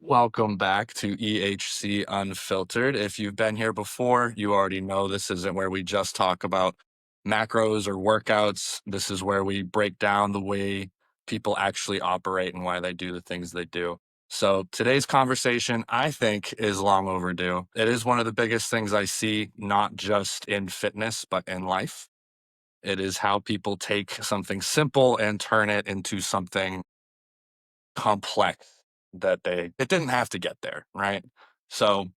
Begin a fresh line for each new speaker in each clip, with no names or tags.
Welcome back to EHC Unfiltered. If you've been here before, you already know this isn't where we just talk about macros or workouts. This is where we break down the way people actually operate and why they do the things they do. So today's conversation, I think, is long overdue. It is one of the biggest things I see, not just in fitness, but in life. It is how people take something simple and turn it into something complex that it didn't have to get there, right? So,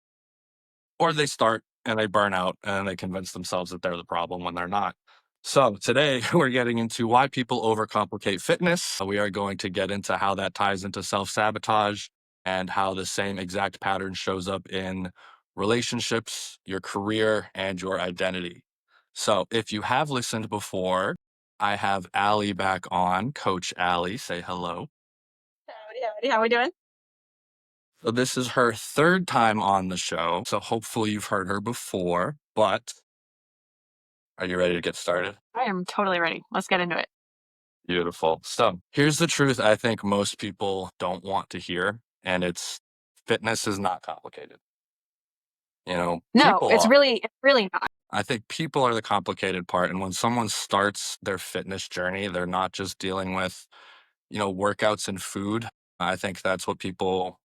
or they start and they burn out and they convince themselves that they're the problem when they're not. So today we're getting into why people overcomplicate fitness. We are going to get into how that ties into self-sabotage and how the same exact pattern shows up in relationships, your career, and your identity. So if you have listened before, I have Allie back on. Coach Allie, say hello.
Howdy, how we doing?
So this is her third time on the show, so hopefully you've heard her before, but are you ready to get started?
I am totally ready. Let's get into it.
Beautiful. So here's the truth I think most people don't want to hear, and it's fitness is not complicated.
No,
People
it's
are.
really not.
I think people are the complicated part. And when someone starts their fitness journey, they're not just dealing with, workouts and food. I think that's what people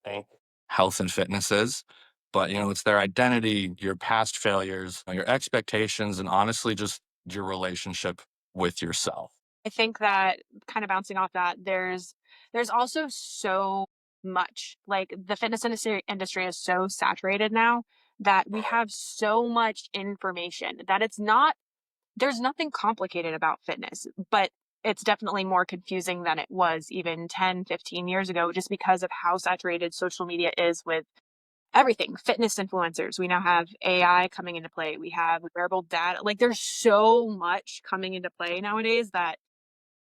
think health and fitness is. But, it's their identity, your past failures, your expectations, and honestly, just your relationship with yourself.
I think that kind of bouncing off that, there's also so much. Like the fitness industry is so saturated now that we have so much information that there's nothing complicated about fitness, but it's definitely more confusing than it was even 10, 15 years ago, just because of how saturated social media is with everything. Fitness influencers. We now have AI coming into play. We have wearable data. Like there's so much coming into play nowadays that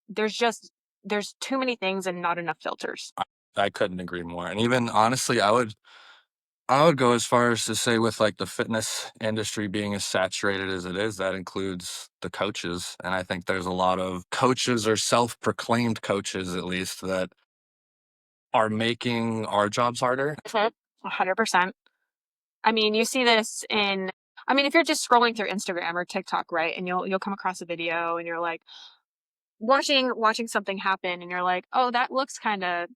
there's just there's too many things and not enough filters.
I couldn't agree more. And even honestly, I would go as far as to say with like the fitness industry being as saturated as it is, that includes the coaches. And I think there's a lot of coaches or self-proclaimed coaches at least that are making our jobs harder.
100%. I mean, you see this if you're just scrolling through Instagram or TikTok, right? And you'll come across a video and you're like watching something happen and you're like, "Oh, that looks kind of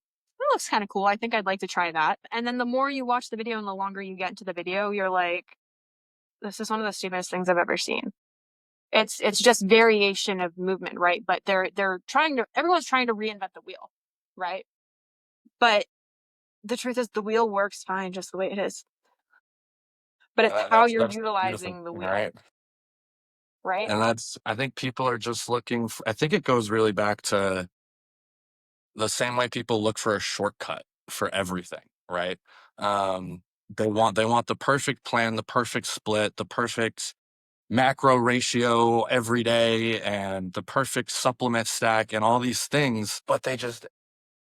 cool. I think I'd like to try that." And then the more you watch the video and the longer you get into the video, you're like, "This is one of the stupidest things I've ever seen." It's just variation of movement, right? But everyone's trying to reinvent the wheel, right? But the truth is the wheel works fine just the way it is. But it's how you're
That's the beautiful
utilizing the
thing,
wheel,
right?
right?
And I think people are just I think it goes really back to the same way people look for a shortcut for everything, right? Um, they want the perfect plan, the perfect split, the perfect macro ratio every day, and the perfect supplement stack, and all these things, but they just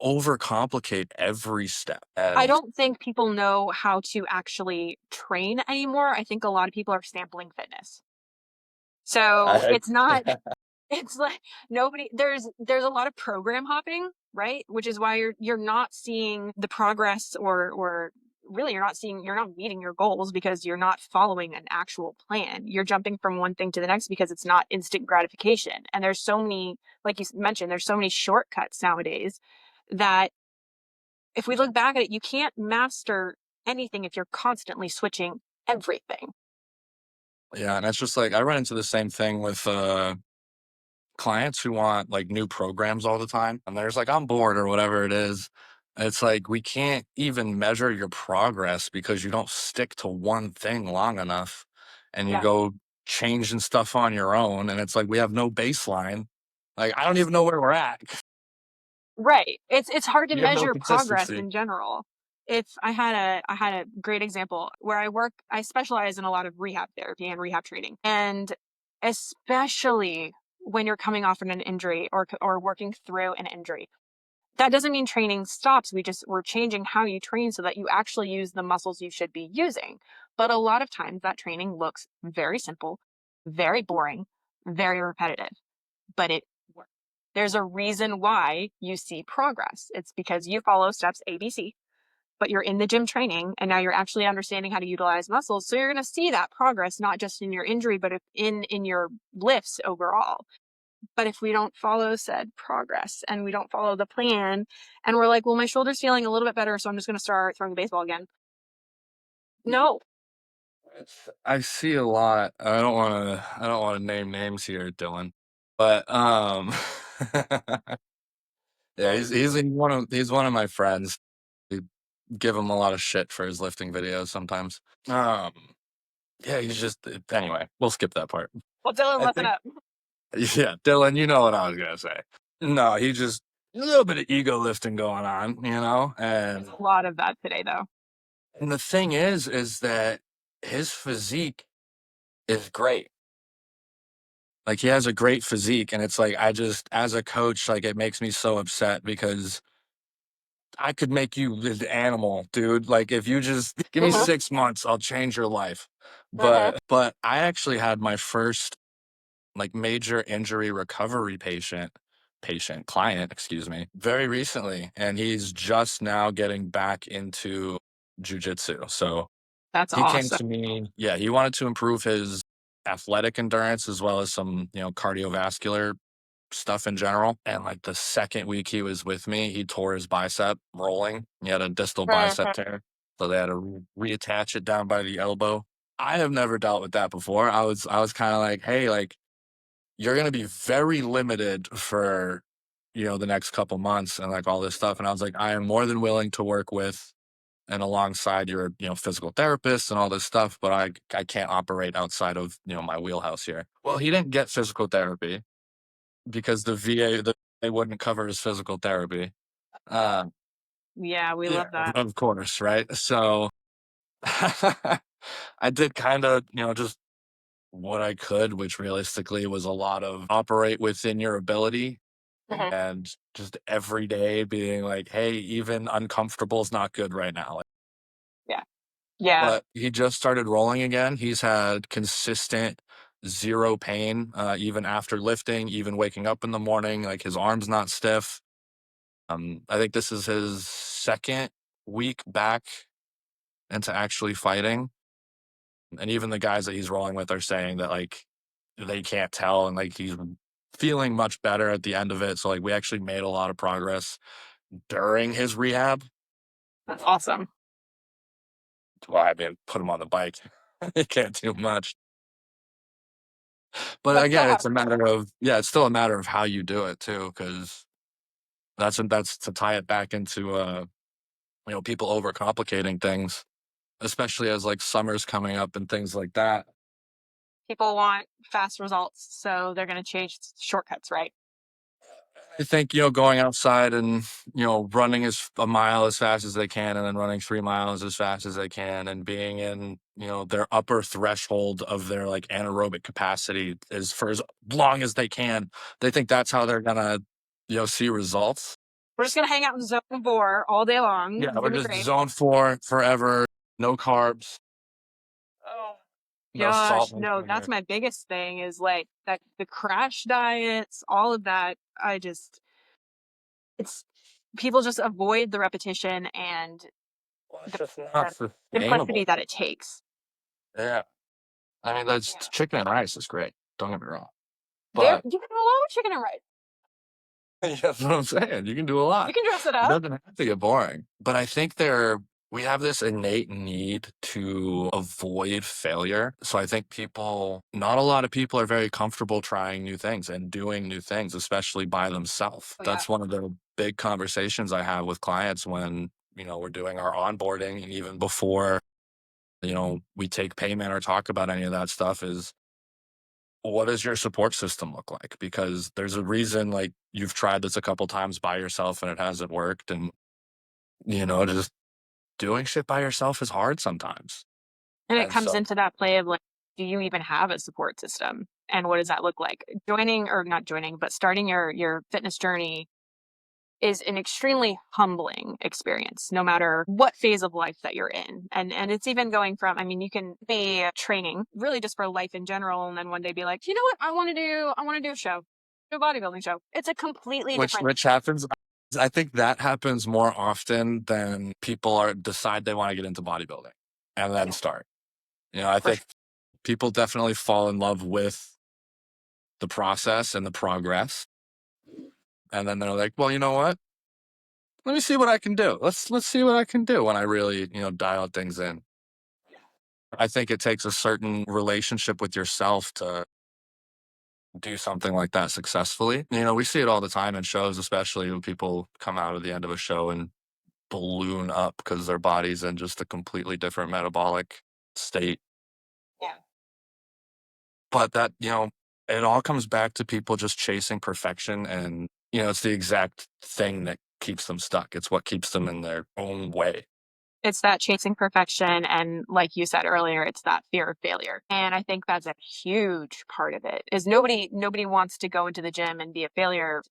overcomplicate every step.
I
And
don't think people know how to actually train anymore. I think a lot of people are sampling fitness. So
I,
it's not, it's like there's a lot of program hopping, right? Which is why you're not seeing the progress or really you're not meeting your goals because you're not following an actual plan. You're jumping from one thing to the next because it's not instant gratification. And there's so many, like you mentioned, there's so many shortcuts nowadays that if we look back at it, you can't master anything if you're constantly switching everything.
yeah, and it's just like I run into the same thing with clients who want like new programs all the time. And there's like, I'm bored or whatever it is. It's like we can't even measure your progress because you don't stick to one thing long enough and you
Yeah.
go changing stuff on your own. And it's like we have no baseline. Like, I don't even know where we're at.
Right. It's hard to
We have no
measure progress
consistency.
in general. If I had a great example where I specialize in a lot of rehab therapy and rehab training. And especially when you're coming off an injury or working through an injury. That doesn't mean training stops. We're changing how you train so that you actually use the muscles you should be using. But a lot of times that training looks very simple, very boring, very repetitive, but it works. There's a reason why you see progress. It's because you follow steps ABC, but you're in the gym training and now you're actually understanding how to utilize muscles. So you're going to see that progress, not just in your injury, but in your lifts overall. But if we don't follow said progress and we don't follow the plan and we're like, well, my shoulder's feeling a little bit better, so I'm just going to start throwing the baseball again. No.
I see a lot. I don't want to name names here, Dylan. But yeah, he's one of my friends. We give him a lot of shit for his lifting videos sometimes. Um yeah, he's just anyway, we'll skip that part.
Well, Dylan,
I
listen
think
up.
yeah, Dylan, you know what I was gonna say. No, he just a little bit of ego lifting going on,
There's a lot of that today, though.
and the thing is that his physique is great. Like he has a great physique, and it's like I just as a coach, like it makes me so upset because I could make you an animal, dude. Like if you just give me
Hmm.
6 months, I'll change your life.
Hmm.
But I actually had my first like major injury recovery client, excuse me, very recently, and he's just now getting back into jujitsu. So
That's
he came
awesome.
to me, yeah, he wanted to improve his athletic endurance as well as some, cardiovascular stuff in general. And like the second week he was with me, he tore his bicep rolling. He had a distal bicep
Hmm.
tear. So they had to reattach it down by the elbow. I have never dealt with that before. I was kind of like, hey, like you're gonna be very limited for the next couple months and like all this stuff. And I was like, I am more than willing to work with and alongside your physical therapist and all this stuff, but I can't operate outside of my wheelhouse here. Well, he didn't get physical therapy because they wouldn't cover his physical therapy. Uh,
Yeah, we
yeah,
love that.
of course, right? So I did kind of just what I could, which realistically was a lot of operate within your ability
Hmm.
and just every day being like, hey, even uncomfortable is not good right now.
Yeah. Yeah.
But he just started rolling again. He's had consistent zero pain, even after lifting, even waking up in the morning. Like his arm's not stiff. I think this is his second week back into actually fighting. And even the guys that he's rolling with are saying that like they can't tell and like he's feeling much better at the end of it. So like we actually made a lot of progress during his rehab.
That's awesome.
Well, I mean, put him on the bike. He can't do much. But
But still
again,
have.
it's still a matter of how you do it too, because that's to tie it back into people overcomplicating things, especially as like summer's coming up and things like that.
People want fast results, so they're going to change shortcuts, right?
I think, going outside and, running a mile as fast as they can and then running 3 miles as fast as they can and being in, their upper threshold of their like anaerobic capacity is for as long as they can. They think that's how they're gonna, see results.
We're just going to hang out in zone 4 all day long.
Yeah,
It's
we're
going to be
just
great.
zone 4 forever, no carbs,
Oh,
no salt.
gosh.
No
No, that's
sugar.
my biggest thing is like that the crash diets, all of that. It's people just avoid the repetition and
Well, it's
the,
just
the
not
simplicity
sustainable.
that it takes.
Yeah. I mean, that's
Yeah.
chicken and rice is great. Don't get me wrong.
There,
But
you can do a lot with chicken and rice.
that's what I'm saying. You can do a
You
lot.
can dress it
It
up.
doesn't have to get boring. But I think we have this innate need to avoid failure. So I think not a lot of people are very comfortable trying new things and doing new things, especially by themselves.
Oh, yeah.
That's one of the big conversations I have with clients when, we're doing our onboarding and even before, we take payment or talk about any of that stuff is what does your support system look like? Because there's a reason like you've tried this a couple times by yourself and it hasn't worked. And, just doing shit by yourself is hard sometimes.
And it
And
comes
so
into that play of like, do you even have a support system? And what does that look like? Joining or not joining, but starting your fitness journey is an extremely humbling experience, no matter what phase of life that you're in. And it's even going from, I mean, you can be training really just for life in general, and then one day be like, you know what, I want to do a show. a bodybuilding show. It's a completely different.
which happens. I think that happens more often than people are decide they want to get into bodybuilding and then
Yeah,
start. I
for
think
sure.
people definitely fall in love with the process and the progress, and then they're like, well, you know what? Let me see what I can do. Let's see what I can do when I really dial things in. I think it takes a certain relationship with yourself to do something like that successfully. We see it all the time in shows, especially when people come out at the end of a show and balloon up because their body's in just a completely different metabolic state.
Yeah.
But it all comes back to people just chasing perfection. And, it's the exact thing that keeps them stuck. It's what keeps them in their own way.
It's that chasing perfection, and like you said earlier, it's that fear of failure. And I think that's a huge part of it. Is nobody wants to go into the gym and be a failure.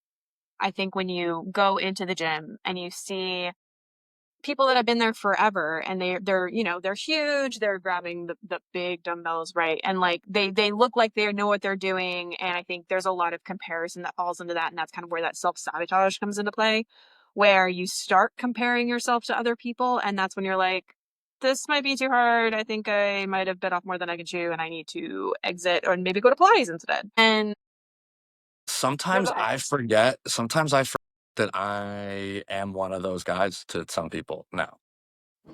I think when you go into the gym and you see people that have been there forever and they're huge, they're grabbing the big dumbbells, right? And like they look like they know what they're doing. And I think there's a lot of comparison that falls into that. And that's kind of where that self-sabotage comes into play, where you start comparing yourself to other people. And that's when you're like, this might be too hard. I think I might have bit off more than I can chew and I need to exit or maybe go to Pilates instead. And no, go ahead.
Sometimes I forget that I am one of those guys to some people now.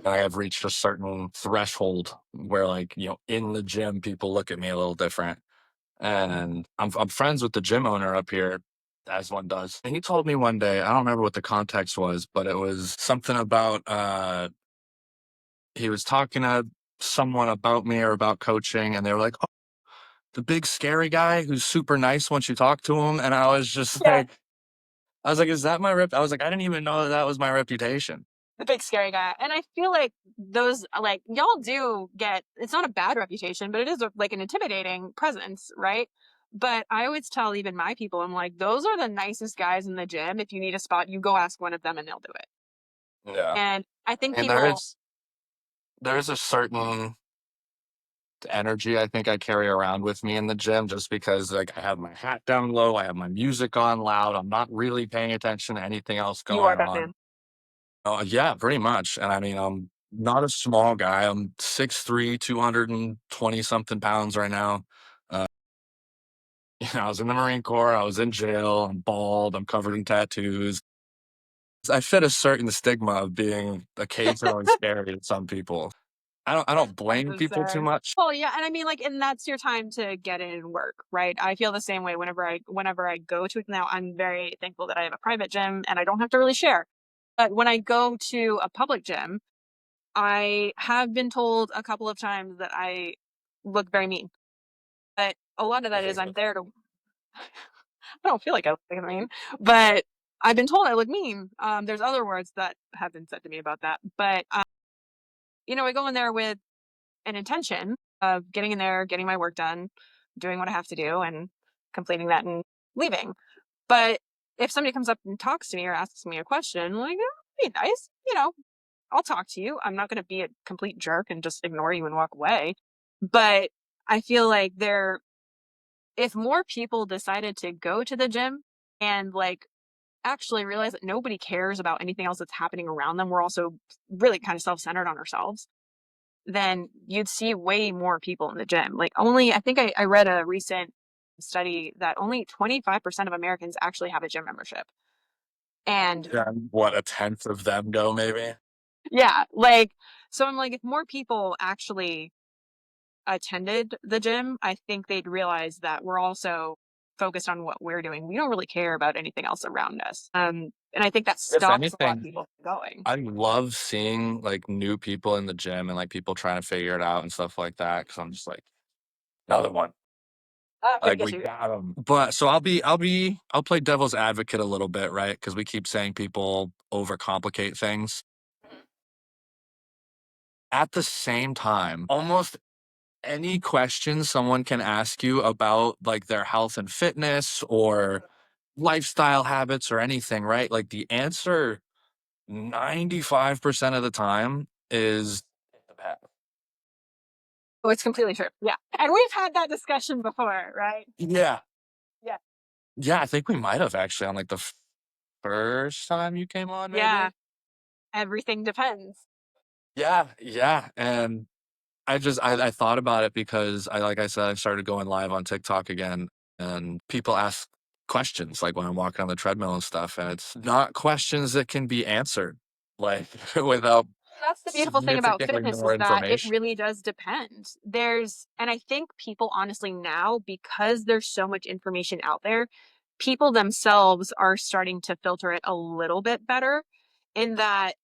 I have reached a certain threshold where, like, in the gym, people look at me a little different. And I'm friends with the gym owner up here, as one does. And he told me one day, I don't remember what the context was, but it was something about he was talking to someone about me or about coaching, and they were like, "Oh, the big scary guy who's super nice once you talk to him." And I was just
Yeah.
like, "Is that my rep?" I was like, "I didn't even know that was my reputation."
The big scary guy. And I feel like those, like, y'all do get, it's not a bad reputation, but it is like an intimidating presence, right? But I always tell even my people, I'm like, those are the nicest guys in the gym. If you need a spot, you go ask one of them and they'll do it.
Yeah.
And I think
And
people,
there's a certain energy I think I carry around with me in the gym just because, like, I have my hat down low, I have my music on loud, I'm not really paying attention to anything else
you
going
are
on.
Batman.
Yeah, pretty much. And I mean, I'm not a small guy. I'm 6'3", 220 something pounds right now. Uh, I was in the Marine Corps, I was in jail, I'm bald, I'm covered in tattoos. I fit a certain stigma of being occasionally scary to some people. I don't blame people too
Unnecessary.
much.
Well, yeah, and I mean, like, and that's your time to get in and work, right? I feel the same way whenever I go to it now. I'm very thankful that I have a private gym and I don't have to really share. But when I go to a public gym, I have been told a couple of times that I look very mean, but a lot of that is I'm there to I don't feel like I look mean, but I've been told I look mean. There's other words that have been said to me about that, but, I go in there with an intention of getting in there, getting my work done, doing what I have to do, and completing that and leaving. But if somebody comes up and talks to me or asks me a question, I'm like, "Oh, be nice, I'll talk to you. I'm not gonna be a complete jerk and just ignore you and walk away." But I feel like if more people decided to go to the gym and, like, actually realize that nobody cares about anything else that's happening around them, we're also really kind of self-centered on ourselves, then you'd see way more people in the gym. Like, only I think I read a recent study that only 25% of Americans actually have a gym membership. And
Yeah, what, a tenth of them go, maybe?
yeah, like, so I'm like, if more people actually attended the gym, I think they'd realize that we're also focused on what we're doing. We don't really care about anything else around us. And I think that
If
stops a lot of
anything,
people from going.
I love seeing, like, new people in the gym and, like, people trying to figure it out and stuff like that. Because 'cause I'm just like, "Another one."
I
Like,
get
we
you.
got him. But so I'll play devil's advocate a little bit, right? Because we keep saying people overcomplicate things. At the same time, almost any question someone can ask you about, like, their health and fitness or lifestyle habits or anything, right? Like, the answer 95% of the time is the path.
Oh, it's completely true. Yeah. And we've had that discussion before, right?
Yeah.
Yeah.
Yeah, I think we might have actually on, like, the first time you came on,
Yeah,
maybe?
everything depends.
Yeah, yeah, and I thought about it because like I said, I started going live on TikTok again, and people ask questions, like, when I'm walking on the treadmill and stuff, and it's not questions that can be answered, like, without
That's the beautiful thing about
significantly
fitness
more
is that it
information.
really does depend. And I think people honestly now, because there's so much information out there, people themselves are starting to filter it a little bit better in that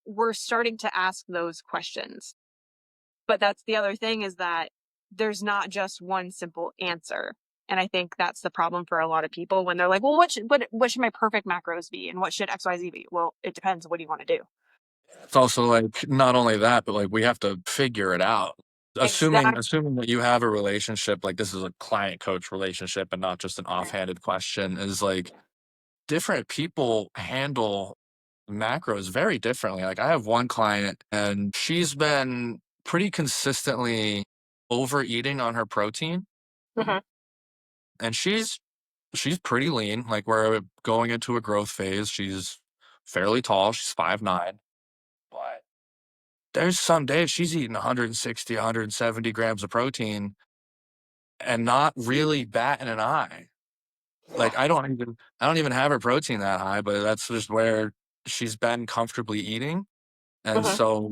we're starting to ask those questions. But that's the other thing is that there's not just one simple answer. And I think that's the problem for a lot of people when they're like, well, what should my perfect macros be? And what should XYZ be? Well, it depends. What do you want to do?
It's also, like, not only that, but, like, we have to figure it out.
Exactly.
Assuming that you have a relationship, like, this is a client coach relationship and not just an offhanded question, is, like, different people handle macros very differently. Like, I have one client, and she's been pretty consistently overeating on her protein,
Hmm.
and she's pretty lean. Like, we're going into a growth phase. She's fairly tall. She's 5'9", but there's some days she's eating 160, 170 grams of protein and not really batting an eye. Like, I don't even have her protein that high, but that's just where she's been comfortably eating, and
Hmm.
so,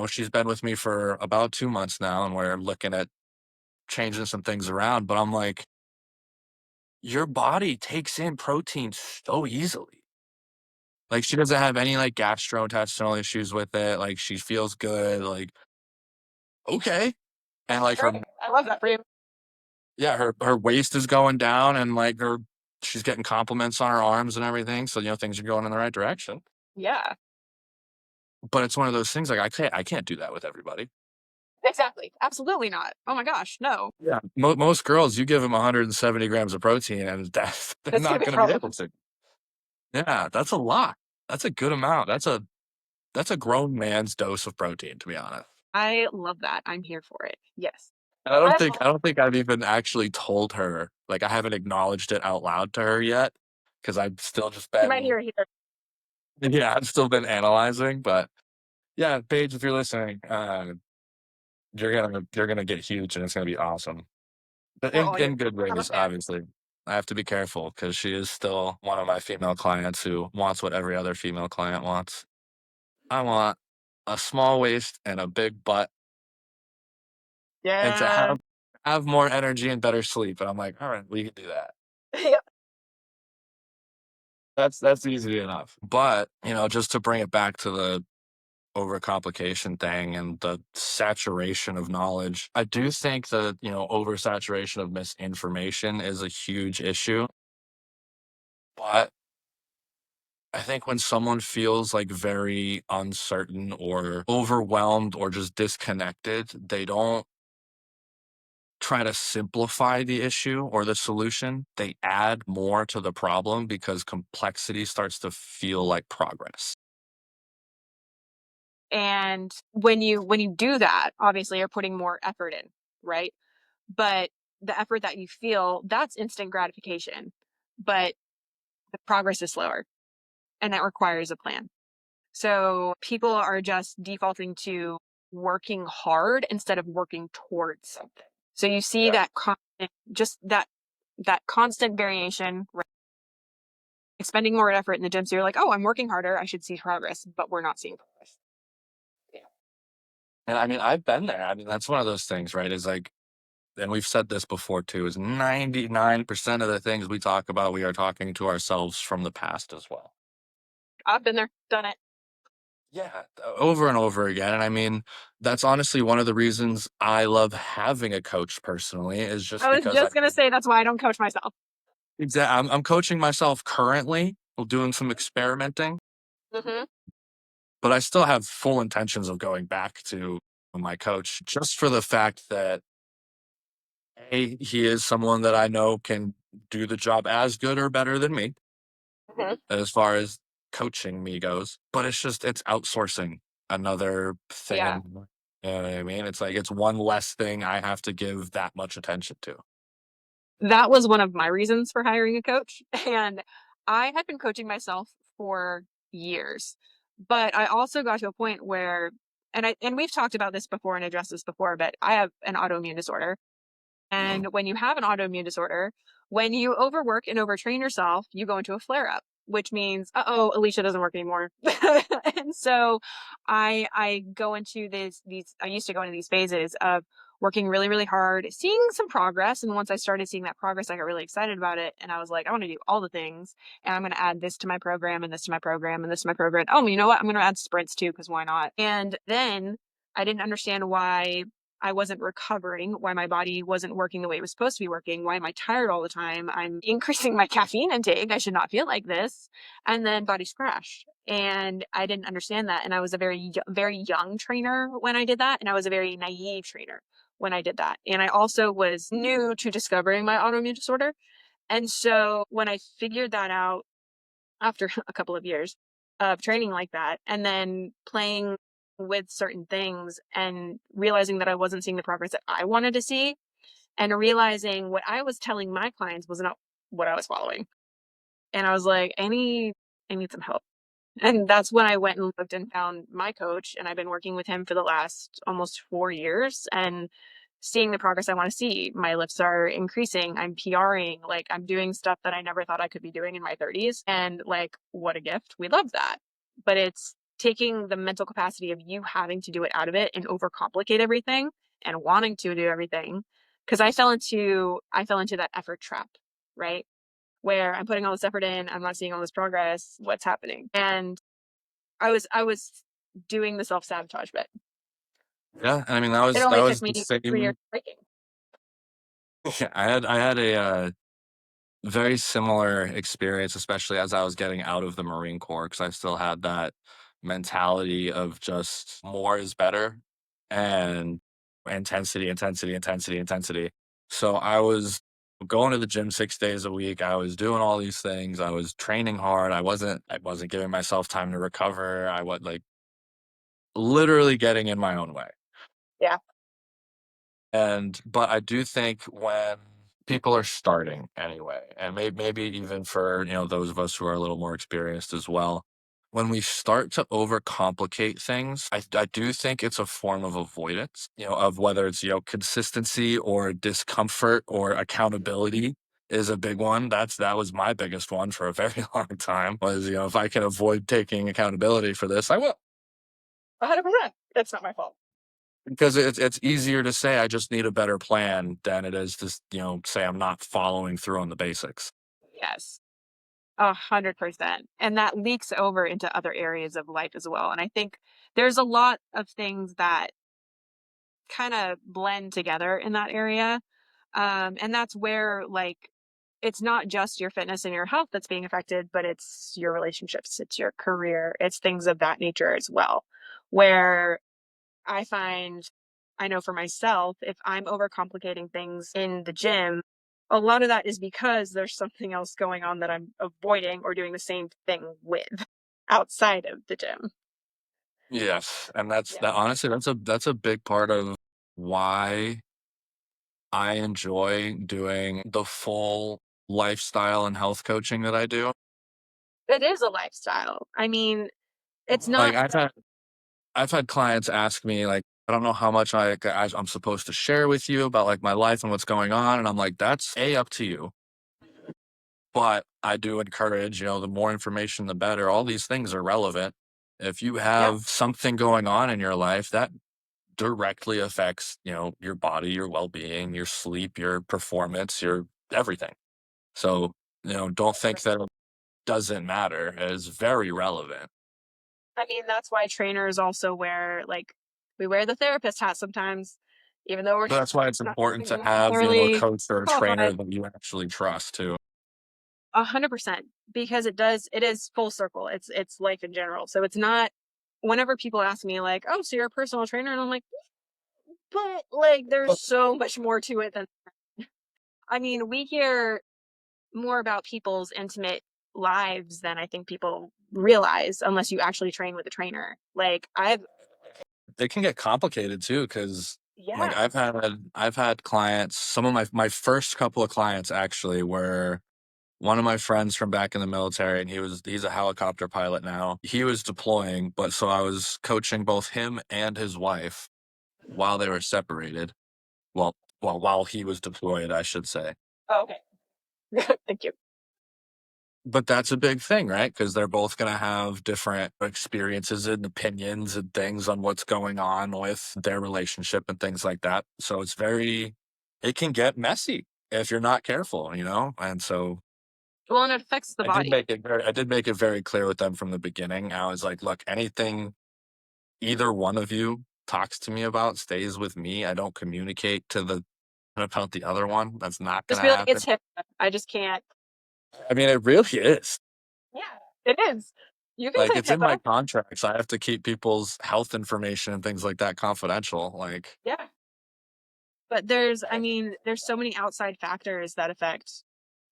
she's been with me for about 2 months now, and we're looking at changing some things around, but I'm like, "Your body takes in protein so easily." Like, she doesn't have any, like, gastrointestinal issues with it, like, she feels good, like, "Okay." And, like,
Great. I love that for you.
yeah, her waist is going down and, like, she's getting compliments on her arms and everything, so, things are going in the right direction.
Yeah,
But it's one of those things, like, I can't do that with everybody.
exactly. Absolutely not. Oh my gosh, no.
Yeah. Most girls, you give them 170 grams of protein, and that's they're
That's gonna
not
be a
gonna be
problem.
able to. Yeah, that's a lot. That's a good amount. That's a grown man's dose of protein, to be honest.
I love that. I'm here for it. Yes.
And
I
I don't think I've even actually told her, like, I haven't acknowledged it out loud to her yet, because 'cause I've still just
You might
been
hear it here.
yeah, I've still been analyzing, but yeah, Paige, if you're listening, you're gonna get huge, and it's gonna be awesome. But
We're
in
all here.
in good
I'm a
ways,
fan.
obviously. I have to be careful because she is still one of my female clients who wants what every other female client wants. I want a small waist and a big butt and to
Yeah.
have more energy and better sleep, and I'm like, "Alright, we can do that."
Yep.
That's easy enough. But, just to bring it back to the overcomplication thing and the saturation of knowledge, I do think that, oversaturation of misinformation is a huge issue, but I think when someone feels like very uncertain or overwhelmed or just disconnected, they don't try to simplify the issue or the solution. They add more to the problem because complexity starts to feel like progress.
And when you do that, obviously you're putting more effort in, right? But the effort that you feel, that's instant gratification. But the progress is slower and that requires a plan. So people are just defaulting to working hard instead of working towards something. So you see
Yeah.
that just that constant variation, right? Spending more effort in the gym. So you're like, oh, I'm working harder. I should see progress, but we're not seeing progress.
Yeah. And I mean, I've been there. I mean, that's one of those things, right? Is like, and we've said this before too, is 99% of the things we talk about, we are talking to ourselves from the past as well.
I've been there, done it.
Yeah, over and over again. And I mean, that's honestly one of the reasons I love having a coach personally, is just
I was
because
just gonna say that's why I don't coach myself.
I'm coaching myself currently, doing some experimenting,
Hmm.
but I still have full intentions of going back to my coach just for the fact that A, he is someone that I know can do the job as good or better than me
Hmm.
as far as coaching me goes, but it's outsourcing another thing,
Yeah.
and you know what I mean? It's like it's one less thing I have to give that much attention to.
that was one of my reasons for hiring a coach. And I had been coaching myself for years, but I also got to a point where, and we've talked about this before and addressed this before, but I have an autoimmune disorder.
Mhm.
And when you have an autoimmune disorder, when you overwork and overtrain yourself, you go into a flare up, which means, uh-oh, Alicia doesn't work anymore. And so I go into these I used to go into these phases of working really, really hard, seeing some progress. And once I started seeing that progress, I got really excited about it. And I was like, I want to do all the things. And I'm going to add this to my program and this to my program and this to my program. Oh, you know what? I'm going to add sprints too, because why not? And then I didn't understand why I wasn't recovering, why my body wasn't working the way it was supposed to be working. Why am I tired all the time? I'm increasing my caffeine intake. I should not feel like this. And then bodies crash. And I didn't understand that. And I was a very young trainer when I did that. And I was a very naive trainer when I did that. And I also was new to discovering my autoimmune disorder. And so when I figured that out after a couple of years of training like that, and then playing with certain things and realizing that I wasn't seeing the progress that I wanted to see, and realizing what I was telling my clients was not what I was following. And I was like, I need some help. And that's when I went and looked and found my coach, and I've been working with him for the last almost 4 years and seeing the progress I want to see. My lifts are increasing. I'm PRing. Like, I'm doing stuff that I never thought I could be doing in my 30s. And like, what a gift. We love that. But it's taking the mental capacity of you having to do it out of it and overcomplicate everything and wanting to do everything. Cause I fell into that effort trap, right? Where I'm putting all this effort in, I'm not seeing all this progress, what's happening? And I was doing the self-sabotage bit.
Yeah, I mean, that
It
was
only
that
took
was the
me 3 years
same.
breaking.
I had a very similar experience, especially as I was getting out of the Marine Corps, because I still had that mentality of just more is better and intensity, intensity, intensity, intensity. So I was going to the gym 6 days a week. I was doing all these things. I was training hard. I wasn't giving myself time to recover. I was like literally getting in my own way.
Yeah.
But I do think when people are starting anyway, and maybe even for, those of us who are a little more experienced as well, when we start to overcomplicate things, I do think it's a form of avoidance, of whether it's, consistency or discomfort or accountability is a big one. That was my biggest one for a very long time was, if I can avoid taking accountability for this, I will.
100%. It's not my fault.
Because it's easier to say I just need a better plan than it is to say I'm not following through on the basics.
Yes. 100%. And that leaks over into other areas of life as well. And I think there's a lot of things that kind of blend together in that area. And that's where, like, it's not just your fitness and your health that's being affected, but it's your relationships, it's your career, it's things of that nature as well. Where I find, I know for myself, if I'm overcomplicating things in the gym, a lot of that is because there's something else going on that I'm avoiding or doing the same thing with outside of the gym.
Yes, and
Yeah.
honestly, that's a big part of why I enjoy doing the full lifestyle and health coaching that I do.
It is a lifestyle. I mean, it's
Like
not,
I've had clients ask me like, I don't know how much I'm supposed to share with you about like my life and what's going on, and I'm like, that's up to you. But I do encourage, the more information, the better. All these things are relevant. If you
yeah,
have something going on in your life that directly affects, your body, your well-being, your sleep, your performance, your everything. So, don't think that it doesn't matter. It is very relevant.
I mean, that's why trainers also wear, like, we wear the therapist hat sometimes, even though we're
But that's why it's
not
important to have, a
necessarily
coach or a trainer
qualified.
that you actually trust too.
100%, because it is full circle. It's life in general. So it's not, whenever people ask me like, "Oh, so you're a personal trainer?" and I'm like, "But like there's so much more to it than." I mean, we hear more about people's intimate lives than I think people realize unless you actually train with a trainer. Like, I've
They can get complicated too, because
Yeah.
Like I've had clients, some of my first couple of clients actually were one of my friends from back in the military, and he's a helicopter pilot now. He was deploying, but so I was coaching both him and his wife while they were separated. Well, while he was deployed, I should say.
Oh, okay. Thank you.
But that's a big thing, right? Because they're both going to have different experiences and opinions and things on what's going on with their relationship and things like that. So it can get messy if you're not careful, you know? And so
Well, and it affects the body.
I did make it very clear with them from the beginning. I was like, look, anything either one of you talks to me about stays with me. I don't communicate to the about the other one. That's not going
Just
to
be like,
happen.
it's hip. I just can't.
I mean, it really is.
Yeah, it is. You can
Like,
claim
it's in my
HIPAA.
contracts. I have to keep people's health information and things like that confidential. Like,
Yeah. But I mean, there's so many outside factors that affect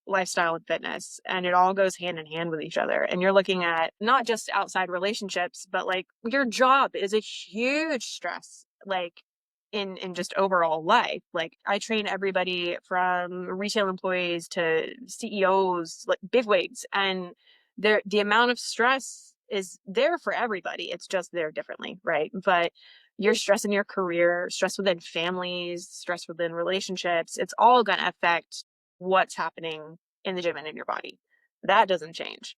lifestyle and fitness, and it all goes hand in hand with each other. And you're looking at not just outside relationships, but like your job is a huge stress, like in just overall life. Like I train everybody from retail employees to CEOs, like bigwigs, and the amount of stress is there for everybody. It's just there differently, right? But your stress in your career, stress within families, stress within relationships, it's all going to affect what's happening in the gym and in your body. That doesn't change.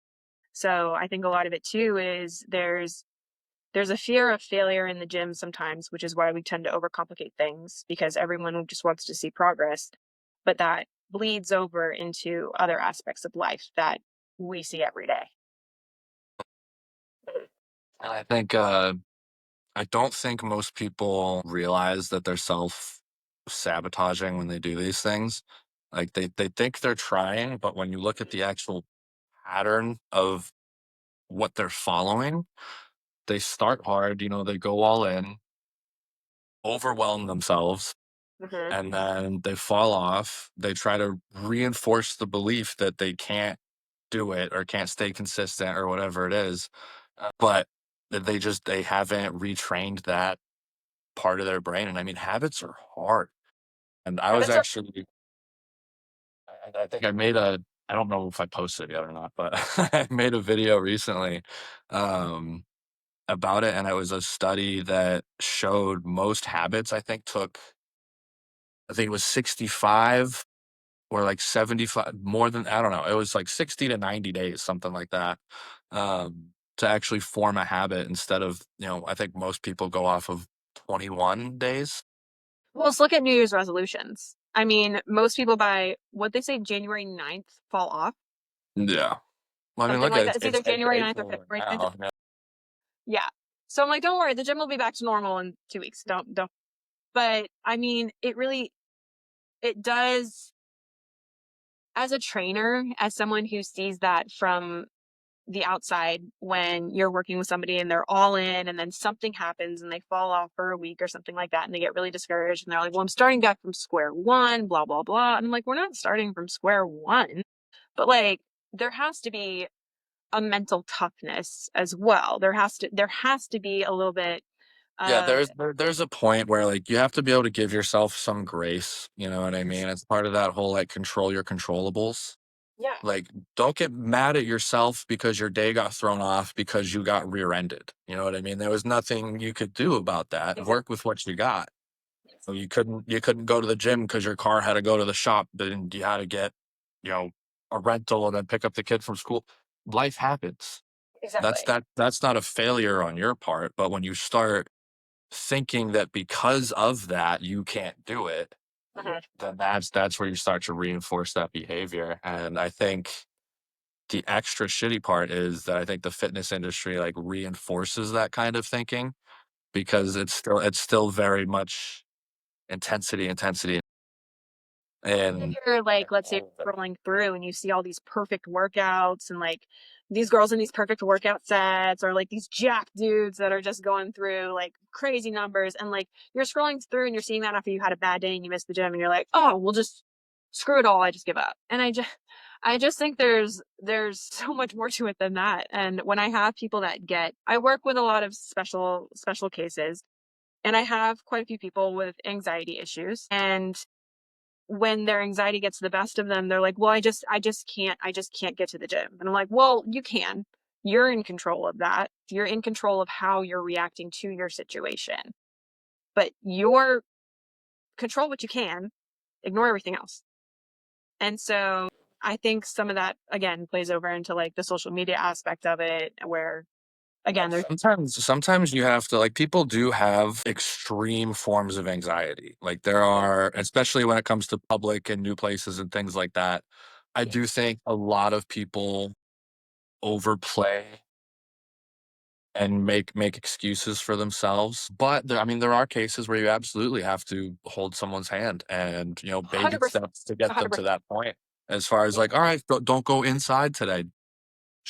So I think a lot of it too is there's a fear of failure in the gym sometimes, which is why we tend to overcomplicate things because everyone just wants to see progress. But that bleeds over into other aspects of life that we see every day.
and I don't think most people realize that they're self sabotaging when they do these things. Like, they think they're trying, but when you look at the actual pattern of what they're following, they start hard, they go all in, overwhelm themselves,
Mm-hmm.
and then they fall off. They try to reinforce the belief that they can't do it or can't stay consistent or whatever it is. But they haven't retrained that part of their brain. And I mean, habits are hard. And I was
Habits are
actually, I think I don't know if I posted it yet or not, but I made a video recently um, about it. And it was a study that showed most habits, I think it was 65 or like 75, more than, I don't know. It was like 60 to 90 days, something like that, to actually form a habit instead of, I think most people go off of 21 days.
well, let's look at New Year's resolutions. I mean, most people by what they say January 9th fall off,
Yeah. Well, I mean,
something
look
like
at
that. It's either
it's
January 9th or
April
February 9th.
right now.
Yeah. So I'm like, don't worry, the gym will be back to normal in 2 weeks. Don't. But I mean, it does, as a trainer, as someone who sees that from the outside, when you're working with somebody and they're all in and then something happens and they fall off for a week or something like that and they get really discouraged and they're like, well, I'm starting back from square one, blah, blah, blah. And I'm like, we're not starting from square one, but like, there has to be a mental toughness as well. There has to be a little bit
Yeah,
of,
there's a point where, like, you have to be able to give yourself some grace, you know what I mean? It's part of that whole, like, control your controllables.
yeah,
Like, don't get mad at yourself because your day got thrown off because you got rear-ended, you know what I mean? There was nothing you could do about that.
exactly.
Work with what you got. So you couldn't go to the gym because your car had to go to the shop, then you had to get, you know, a rental and then pick up the kid from school. Life happens.
Exactly.
That's not a failure on your part, but when you start thinking that because of that you can't do it,
Mhm.
then that's where you start to reinforce that behavior. And I think the extra shitty part is that I think the fitness industry, like, reinforces that kind of thinking because it's still very much intensity,
And if
and
you're like, let's say scrolling through and you see all these perfect workouts and like these girls in these perfect workout sets or like these jack dudes that are just going through like crazy numbers and like you're scrolling through and you're seeing that after you had a bad day and you missed the gym and you're like, oh, we'll just screw it all. I just give up. And I just think there's so much more to it than that. And when I have people that I work with a lot of special cases And I have quite a few people with anxiety issues. And when their anxiety gets the best of them, they're like, well, I just can't get to the gym. And I'm like, well, you can. You're in control of that. You're in control of how you're reacting to your situation. But you're control what you can, ignore everything else. And so I think some of that again plays over into like the social media aspect of it where again there's
Sometimes you have to like people do have extreme forms of anxiety. Like there are, especially when it comes to public and new places and things like that. I do think a lot of people overplay and make excuses for themselves. But there, I mean, there are cases where you absolutely have to hold someone's hand and, you know, baby
100%.
steps to get them to
100%.
that point. As far as like, all right, don't go inside today.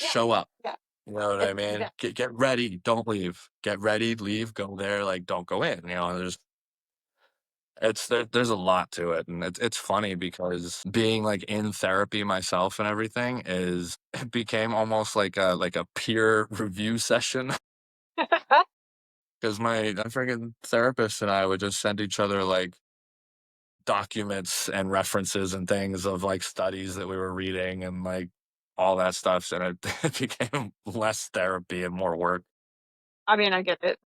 Yeah.
Show up.
Yeah.
You know what I mean?
Exactly.
Get ready. Don't leave. Get ready. Leave. Go there. Like, don't go in. You know, there's a lot to it, and it's funny because being like in therapy myself and everything is it became almost like a peer review session because my freaking therapist and I would just send each other like documents and references and things of like studies that we were reading and like all that stuff, and it, it became less therapy and more work.
I mean, I get it.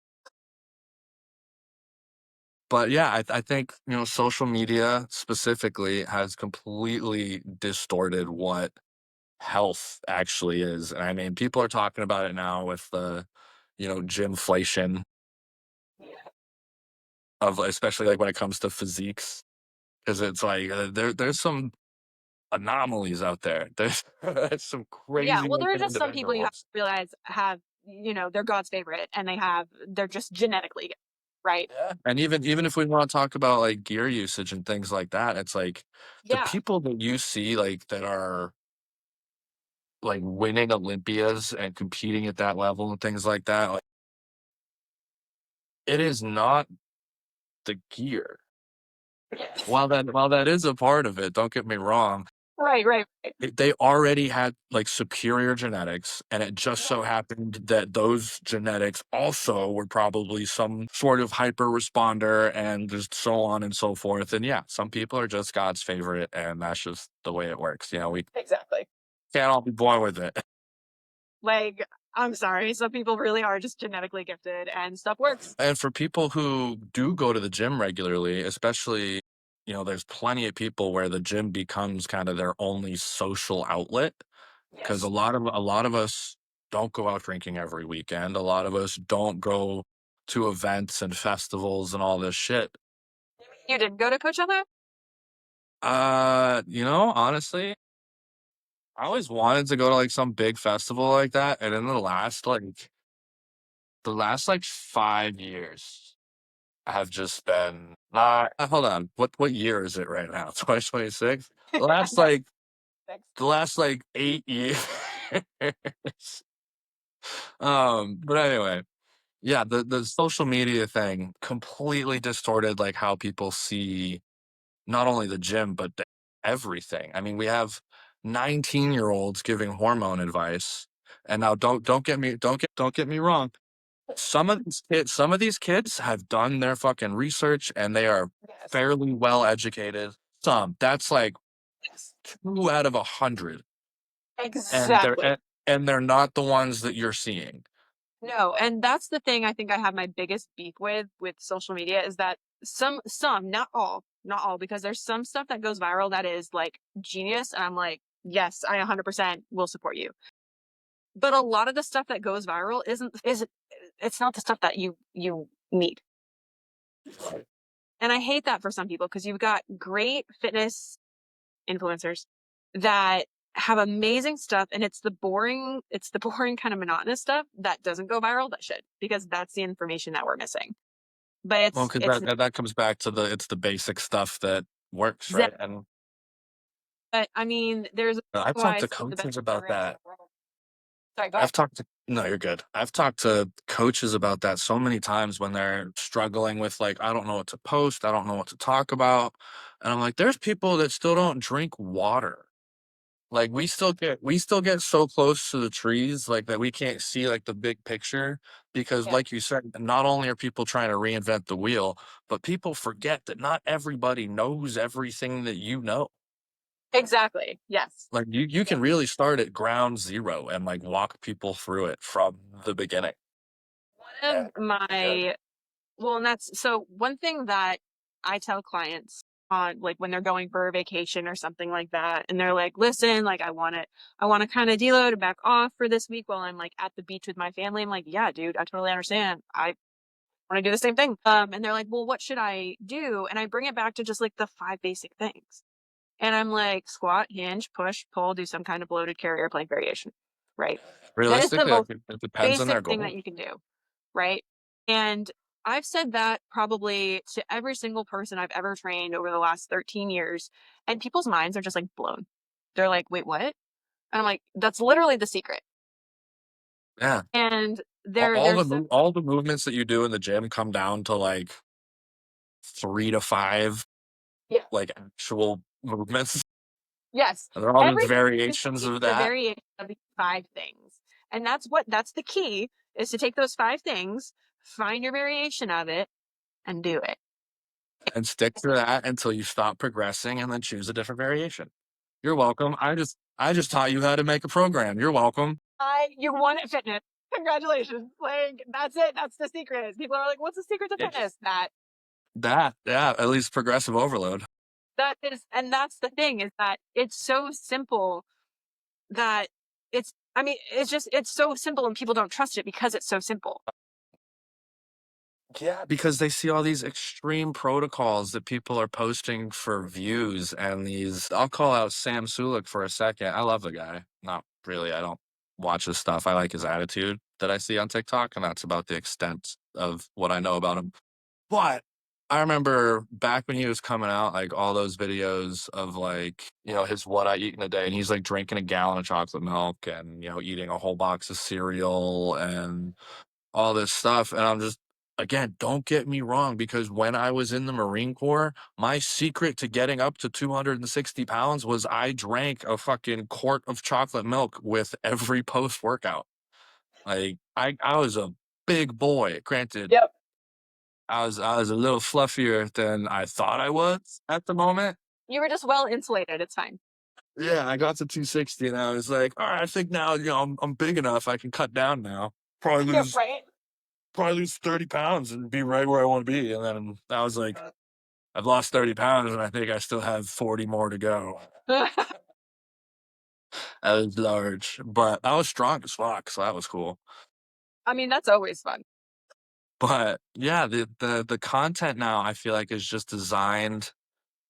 But yeah, I think, you know, social media specifically has completely distorted what health actually is. And I mean, people are talking about it now with the, you know, gymflation of especially like when it comes to physiques. Because it's like there's some anomalies out there. There's some
Yeah,
crazy
well, there are
looking
just some people you have to
individuals.
realize have, they're God's favorite and they're just genetically, right?
Yeah. And even if we want to talk about like gear usage and things like that, it's like the
Yeah.
people that you see like that are like winning Olympias and competing at that level and things like that, like it is not the gear.
Yes.
While that is a part of it, don't get me wrong,
Right, right, right.
they already had like superior genetics, and it just
Yeah.
so happened that those genetics also were probably some sort of hyper responder and just so on and so forth. And yeah, some people are just God's favorite, and that's just the way it works. You know, we
Exactly.
can't all be born with it.
Like, I'm sorry, some people really are just genetically gifted and stuff works.
And for people who do go to the gym regularly, especially, you know, there's plenty of people where the gym becomes kind of their only social outlet because
Yes.
a lot of us don't go out drinking every weekend. A lot of us don't go to events and festivals and all this shit.
You didn't go to Coachella?
You know, honestly, I always wanted to go to like some big festival like that, and in the last like 5 years have just been hold on. What year is it right now? 2026? The last
Yes.
like
Thanks.
the last like 8 years. But anyway, yeah, the social media thing completely distorted like how people see not only the gym but everything. I mean, we have 19-year-olds giving hormone advice. And now don't get me wrong. Some of these kids have done their fucking research and they are
Yes.
fairly well educated. Some, that's like
Yes.
2 out of 100, and
Exactly.
they're not the ones that you're seeing.
No, and that's the thing I think I have my biggest beef with social media is that some, not all, because there's some stuff that goes viral that is like genius, and I'm like, yes, I 100% will support you. But a lot of the stuff that goes viral isn't it's not the stuff that you need. And I hate that for some people because you've got great fitness influencers that have amazing stuff and it's the boring kind of monotonous stuff that doesn't go viral that should because that's the information that we're missing. But
Well, because
it's
that comes back to it's the basic stuff that works,
exact
right? And
but I mean, there's a
I've
reason
talked
why
to
some of the best
coaches about
programs in
that.
the world. Sorry, go ahead.
I've talked to No, you're good. I've talked to coaches about that so many times when they're struggling with like, I don't know what to post, I don't know what to talk about. And I'm like, there's people that still don't drink water. Like we still get so close to the trees like that we can't see like the big picture because
Yeah.
like you said, not only are people trying to reinvent the wheel, but people forget that not everybody knows everything that you know.
Exactly. Yes.
Like you
Yeah.
can really start at ground zero and like walk people through it from the beginning.
One
And
of
be good.
my Well, and that's so one thing that I tell clients on like when they're going for a vacation or something like that, and they're like, listen, like I want to kind of deload and back off for this week while I'm like at the beach with my family. I'm like, yeah, dude, I totally understand. I want to do the same thing. And they're like, well, what should I do? And I bring it back to just like the five basic things. And I'm like, squat, hinge, push, pull, do some kind of bloated carrier plank variation. Right. That is the
Realistically, like,
most
it depends on
basic
their
thing that
goal.
you can do. Right. And I've said that probably to every single person I've ever trained over the last 13 years, and people's minds are just like blown. They're like, wait, what? And I'm like, that's literally the secret.
Yeah.
And
All,
they're
all
they're
the
so
all the movements that you do in the gym come down to like 3 to 5
yeah.
like actual movements.
Yes.
And they're all just
Everything is
variations of
the
that.
variation of these five things. And that's the key is to take those five things, find your variation of it, and do it.
And stick to that until you stop progressing and then choose a different variation. You're welcome. I just taught you how to make a program. You're welcome.
You won at fitness. Congratulations. Like that's it. That's the secret. People are like, what's the secret to
It's
fitness?
that, yeah, at least progressive overload.
That is, and that's the thing is that it's so simple that I mean, it's so simple and people don't trust it because it's so simple.
Yeah, because they see all these extreme protocols that people are posting for views and these I'll call out Sam Sulek for a second. I love the guy. Not really. I don't watch his stuff. I like his attitude that I see on TikTok, and that's about the extent of what I know about him. But I remember back when he was coming out, like all those videos of like, his what I eat in a day, and he's like drinking a gallon of chocolate milk and, eating a whole box of cereal and all this stuff. And I'm just, again, don't get me wrong, because when I was in the Marine Corps, my secret to getting up to 260 pounds was I drank a fucking quart of chocolate milk with every post workout. Like I was a big boy. Granted,
Yep.
I was a little fluffier than I thought I was at the moment.
You were just well insulated. It's fine.
Yeah, I got to 260 and I was like, all right, I think now, I'm big enough. I can cut down now. Probably
Yep.
lose,
Right.
probably lose 30 pounds and be right where I want to be. And then I was like, I've lost 30 pounds and I think I still have 40 more to go. I was large, but I was strong as fuck. So that was cool.
I mean, that's always fun.
But yeah, the content now I feel like is just designed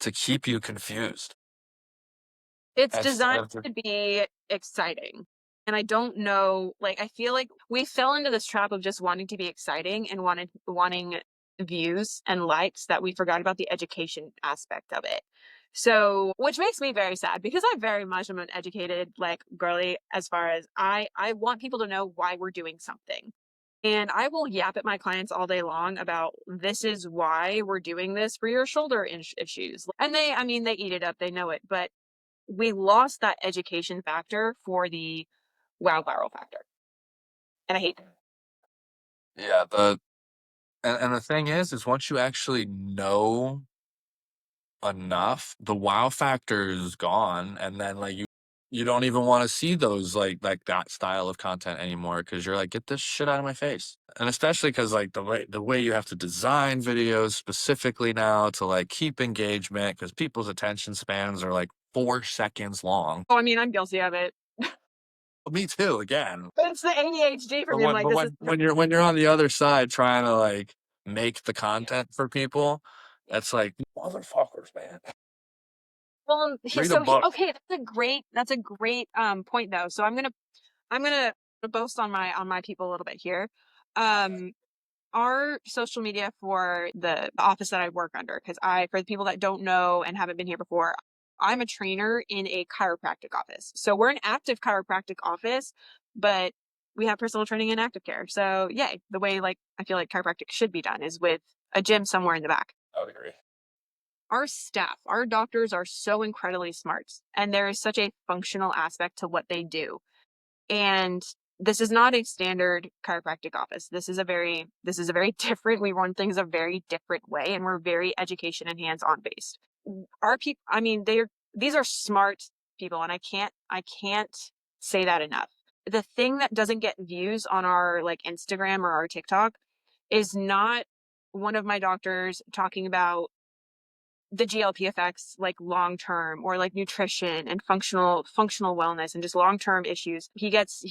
to keep you confused.
It's
Instead
designed
of
to be exciting. And I don't know, like I feel like we fell into this trap of just wanting to be exciting and wanting views and likes that we forgot about the education aspect of it. So, which makes me very sad because I very much am an educated like girly as far as I want people to know why we're doing something. And I will yap at my clients all day long about this is why we're doing this for your shoulder issues. And I mean, they eat it up, they know it, but we lost that education factor for the wow viral factor. And I hate that.
yeah, and the thing is once you actually know enough, the wow factor is gone, and then like you don't even want to see those like that style of content anymore because you're like, get this shit out of my face. And especially because like the way you have to design videos specifically now to like keep engagement because people's attention spans are like 4 seconds long.
Oh, I mean, I'm guilty of it.
Me too, again.
But it's the ADHD for
But
me. I'm
when
like,
but
this is
when you're on the other side trying to like make the content for people, that's like motherfuckers, man.
well,
Read a book.
okay, that's a great point though. So I'm gonna boast on my people a little bit here. Um our social media for the office that I work under, because for the people that don't know and haven't been here before, I'm a trainer in a chiropractic office. So we're an active chiropractic office, but we have personal training and active care. So yay, the way like I feel like chiropractic should be done is with a gym somewhere in the back.
I would agree.
our staff, our doctors are so incredibly smart, and there is such a functional aspect to what they do. And this is not a standard chiropractic office. This is a very different, we run things a very different way, and we're very education and hands-on based. Our people, I mean, these are smart people, and I can't say that enough. The thing that doesn't get views on our like Instagram or our TikTok is not one of my doctors talking about the GLP effects like long term, or like nutrition and functional wellness and just long term issues. He gets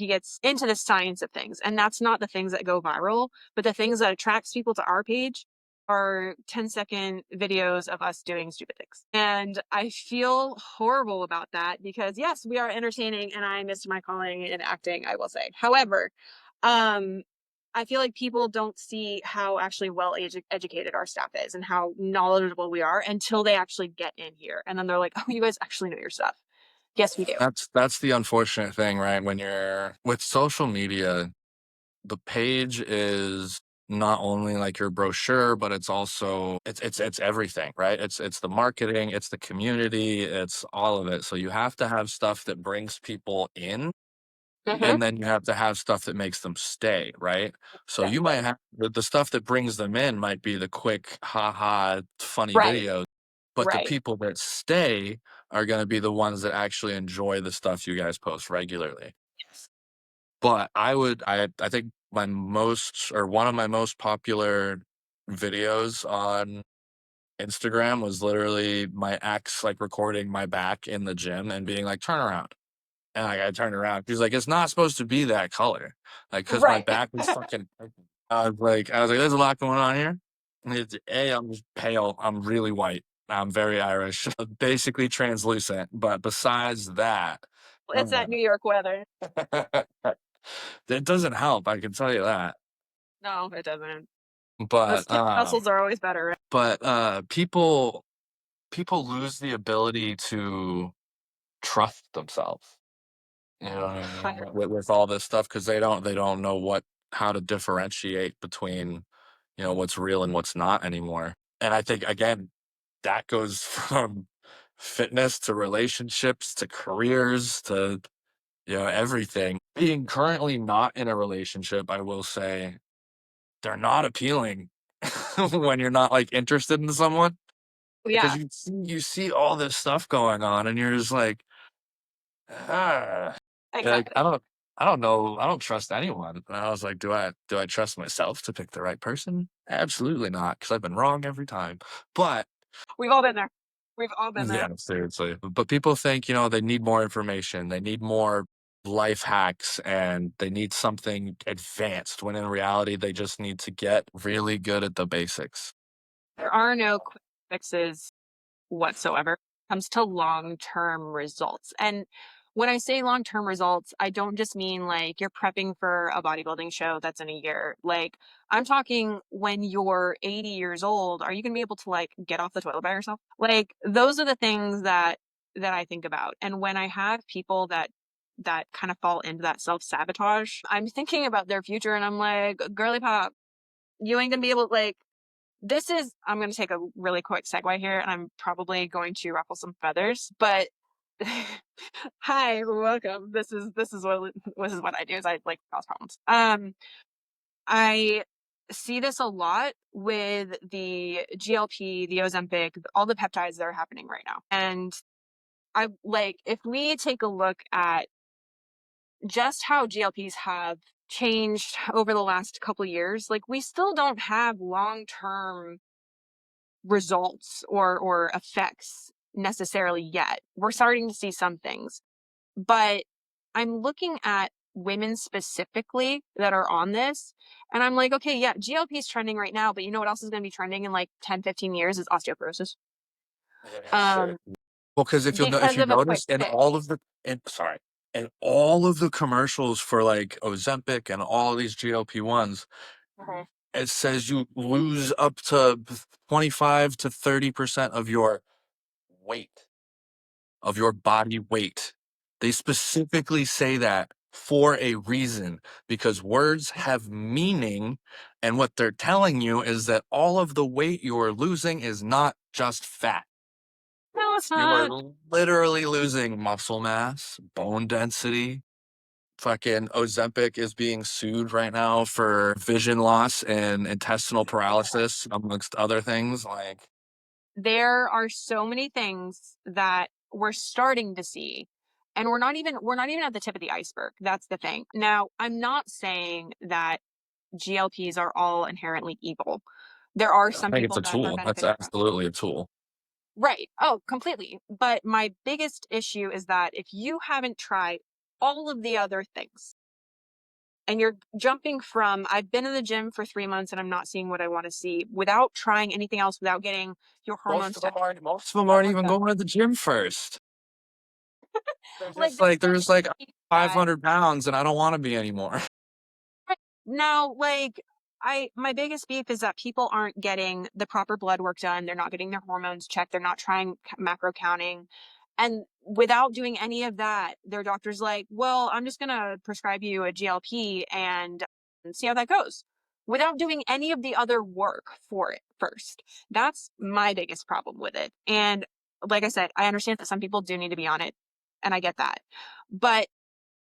into the science of things, and that's not the things that go viral, but the things that attracts people to our page are 10-second videos of us doing stupid things. And I feel horrible about that because yes, we are entertaining and I missed my calling in acting, I will say. However, um I feel like people don't see how actually educated our staff is and how knowledgeable we are until they actually get in here. And then they're like, oh, you guys actually know your stuff. Yes, we do.
That's the unfortunate thing, right? When you're with social media, the page is not only like your brochure, but it's also it's everything, right? It's the marketing, it's the community, it's all of it. So you have to have stuff that brings people in,
Mm-hmm.
and then you have to have stuff that makes them stay, right? So you
Exactly.
might have the stuff that brings them in might be the quick, haha, funny
Right.
videos, but the
Right.
people that stay are going to be the ones that actually enjoy the stuff you guys post regularly.
Yes.
But I think my most or one of my most popular videos on Instagram was literally my ex like recording my back in the gym and being like, turn around. And like, I turned around. She's like, it's not supposed to be that color. Like, cause my
Right.
back was fucking purple. I was like, there's a lot going on here. And I'm just pale. I'm really white. I'm very Irish, basically translucent. But besides that,
It's that New York weather.
it doesn't help. I can tell you that.
No, it doesn't. Those
But
tip muscles are always better. Right?
people lose the ability to trust themselves. You know what I mean? With all this stuff, because they don't know how to differentiate between, what's real and what's not anymore. And I think again, that goes from fitness to relationships to careers to, everything. Being currently not in a relationship, I will say, they're not appealing when you're not like interested in someone, because
Yeah,
you see all this stuff going on and you're just like, ah. Like,
exactly.
I don't know, I don't trust anyone. And I was like, do I trust myself to pick the right person? Absolutely not, because 'cause I've been wrong every time. But
We've all been there. We've all been there.
yeah, seriously. But people think, they need more information, they need more life hacks, and they need something advanced, when in reality, they just need to get really good at the basics.
There are no quick fixes whatsoever when it comes to long-term results. And when I say long-term results, I don't just mean like you're prepping for a bodybuilding show that's in a year. Like I'm talking when you're 80 years old, are you going to be able to like get off the toilet by yourself? Like those are the things that I think about. And when I have people that kind of fall into that self-sabotage, I'm thinking about their future and I'm like, girly pop, you ain't gonna be able to like I'm going to take a really quick segue here and I'm probably going to ruffle some feathers, but hi, welcome. This is what I do is I like cause problems. I see this a lot with the GLP, the Ozempic, all the peptides that are happening right now. And I like if we take a look at just how GLPs have changed over the last couple years, like we still don't have long-term results or effects necessarily yet. We're starting to see some things, but I'm looking at women specifically that are on this and I'm like, okay, yeah, GLP is trending right now, but you know what else is going to be trending in like 10, 15 years is osteoporosis.
Yeah, sure.
Um
Well, because if
because
you
of a quick
notice in all of
fix.
the and sorry, in all of the commercials for like Ozempic and all these GLP-1s,
Mhm.
it says you lose up to 25 to 30% of your weight, of your body weight. They specifically say that. for a reason, because words have meaning. And what they're telling you is that all of the weight you're losing is not just fat.
No, it's
You are
not.
literally losing muscle mass, bone density. Fucking Ozempic is being sued right now for vision loss and intestinal paralysis, amongst other things. Like,
There are so many things that we're starting to see, and we're not even at the tip of the iceberg. That's the thing. Now, I'm not saying that GLPs are all inherently evil. There are
I
some
think it's
people
a
that are
tool. That's
benefiting from.
absolutely a tool.
Right. Oh, completely. But my biggest issue is that if you haven't tried all of the other things and you're jumping from, I've been in the gym for 3 months and I'm not seeing what I want to see without trying anything else, without getting your hormones checked,
Most of them
blood
aren't
work
even
done.
going to the gym first. They're
Like,
just
there's
like,
so
there's
many
like
people that
500 pounds and I don't want to be anymore.
right now, like, my biggest beef is that people aren't getting the proper blood work done. They're not getting their hormones checked. They're not trying macro counting. And without doing any of that, their doctor's like, well, I'm just going to prescribe you a GLP and see how that goes without doing any of the other work for it first. That's my biggest problem with it. And like I said, I understand that some people do need to be on it, and I get that. But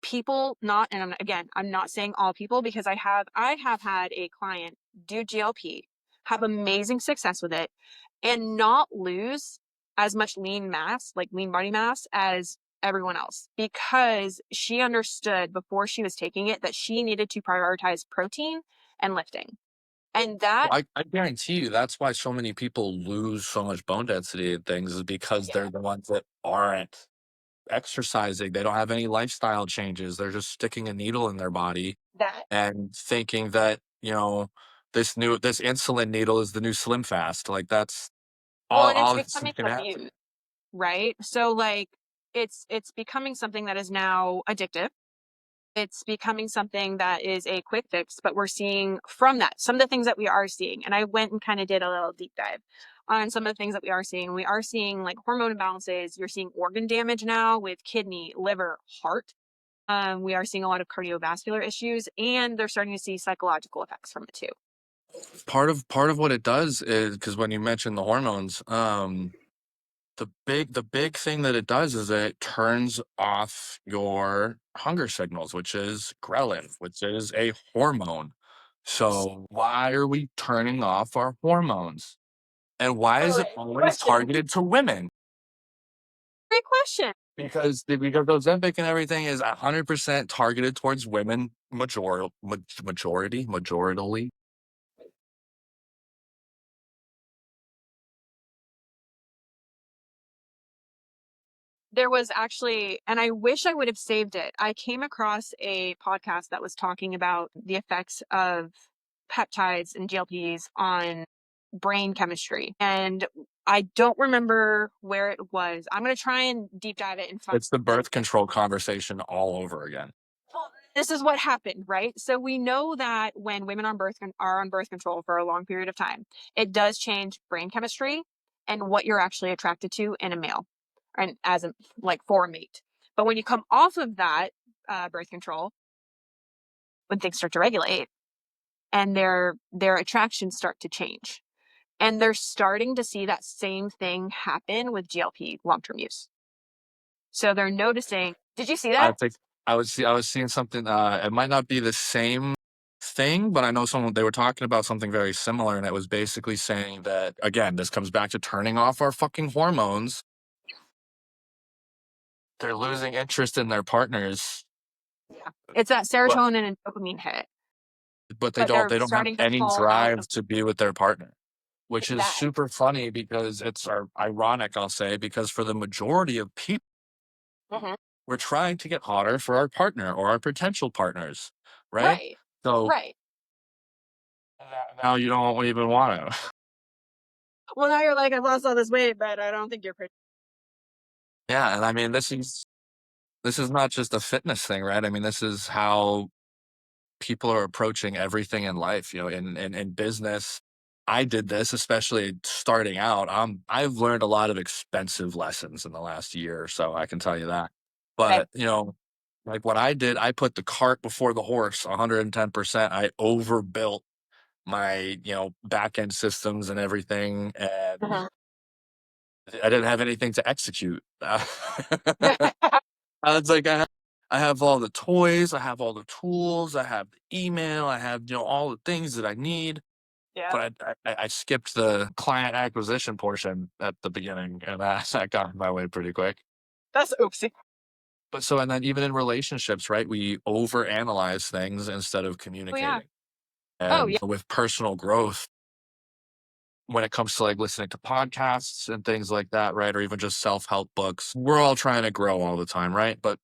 people not, and I'm not saying all people, because I have had a client do GLP, have amazing success with it, and not lose as much lean mass, like lean body mass, as everyone else, because she understood before she was taking it that she needed to prioritize protein and lifting. And that,
I guarantee you that's why so many people lose so much bone density and things, is because
yeah,
they're the ones that aren't exercising. They don't have any lifestyle changes. They're just sticking a needle in their body
that,
and thinking that, this insulin needle is the new Slim Fast. Like, that's
well, and it's
all that's
becoming
gonna happen.
abused, right? So like it's becoming something that is now addictive. It's becoming something that is a quick fix, but we're seeing from that some of the things that we are seeing. And I went and kind of did a little deep dive on some of the things that we are seeing. We are seeing like hormone imbalances. You're seeing organ damage now with kidney, liver, heart. We are seeing a lot of cardiovascular issues, and they're starting to see psychological effects from it too.
Part of what it does is, because when you mentioned the hormones, the big thing that it does is that it turns off your hunger signals, which is ghrelin, which is a hormone. So why are we turning off our hormones? And why
All
is it
right.
always
Question.
targeted to women?
Great question.
Because Ozempic and everything is 100% targeted towards women, majority.
There was actually, and I wish I would have saved it. I came across a podcast that was talking about the effects of peptides and GLPs on brain chemistry. And I don't remember where it was. I'm going to try and deep dive it and find
It's the
the
birth
link.
control conversation all over again.
Well, this is what happened, right? So we know that when women are on birth control for a long period of time, it does change brain chemistry and what you're actually attracted to in a male, and as a like for a mate. But when you come off of that birth control, when things start to regulate and their attractions start to change, and they're starting to see that same thing happen with GLP long-term use. So they're noticing. Did you see
I
that?
think I was seeing something. It might not be the same thing, but I know someone they were talking about something very similar, and it was basically saying that, again, this comes back to turning off our fucking hormones. They're losing interest in their partners,
Yeah. It's that
but
serotonin and dopamine hit,
but
but
don't
they're
they don't have
starting to
any
fall out
drive
of
to be with their partner, which is
that.
super funny because it's ironic, I'll say, because for the majority of people,
Mhm.
we're trying to get hotter for our partner or our potential partners, right?
Right.
So
Right.
now you don't even want to.
Well, now you're like, I've lost all this weight, but I don't think you're pretty.
Yeah, and I mean, this is not just a fitness thing, right? I mean, this is how people are approaching everything in life, in business. I did this, especially starting out. I've learned a lot of expensive lessons in the last year or so, I can tell you that.
Okay.
But, Like what I did, I put the cart before the horse 110%. I overbuilt my, back end systems and everything. And
Mhm.
I didn't have anything to execute. I was like, I have all the toys, I have all the tools, I have the email, I have, all the things that I need.
Yeah,
But I skipped the client acquisition portion at the beginning, and that got in my way pretty quick.
that's oopsie.
But so, and then even in relationships, right? We overanalyze things instead of
Oh, yeah.
communicating.
Oh, yeah.
And with personal growth, when it comes to like listening to podcasts and things like that, right? Or even just self help books, we're all trying to grow all the time, right? But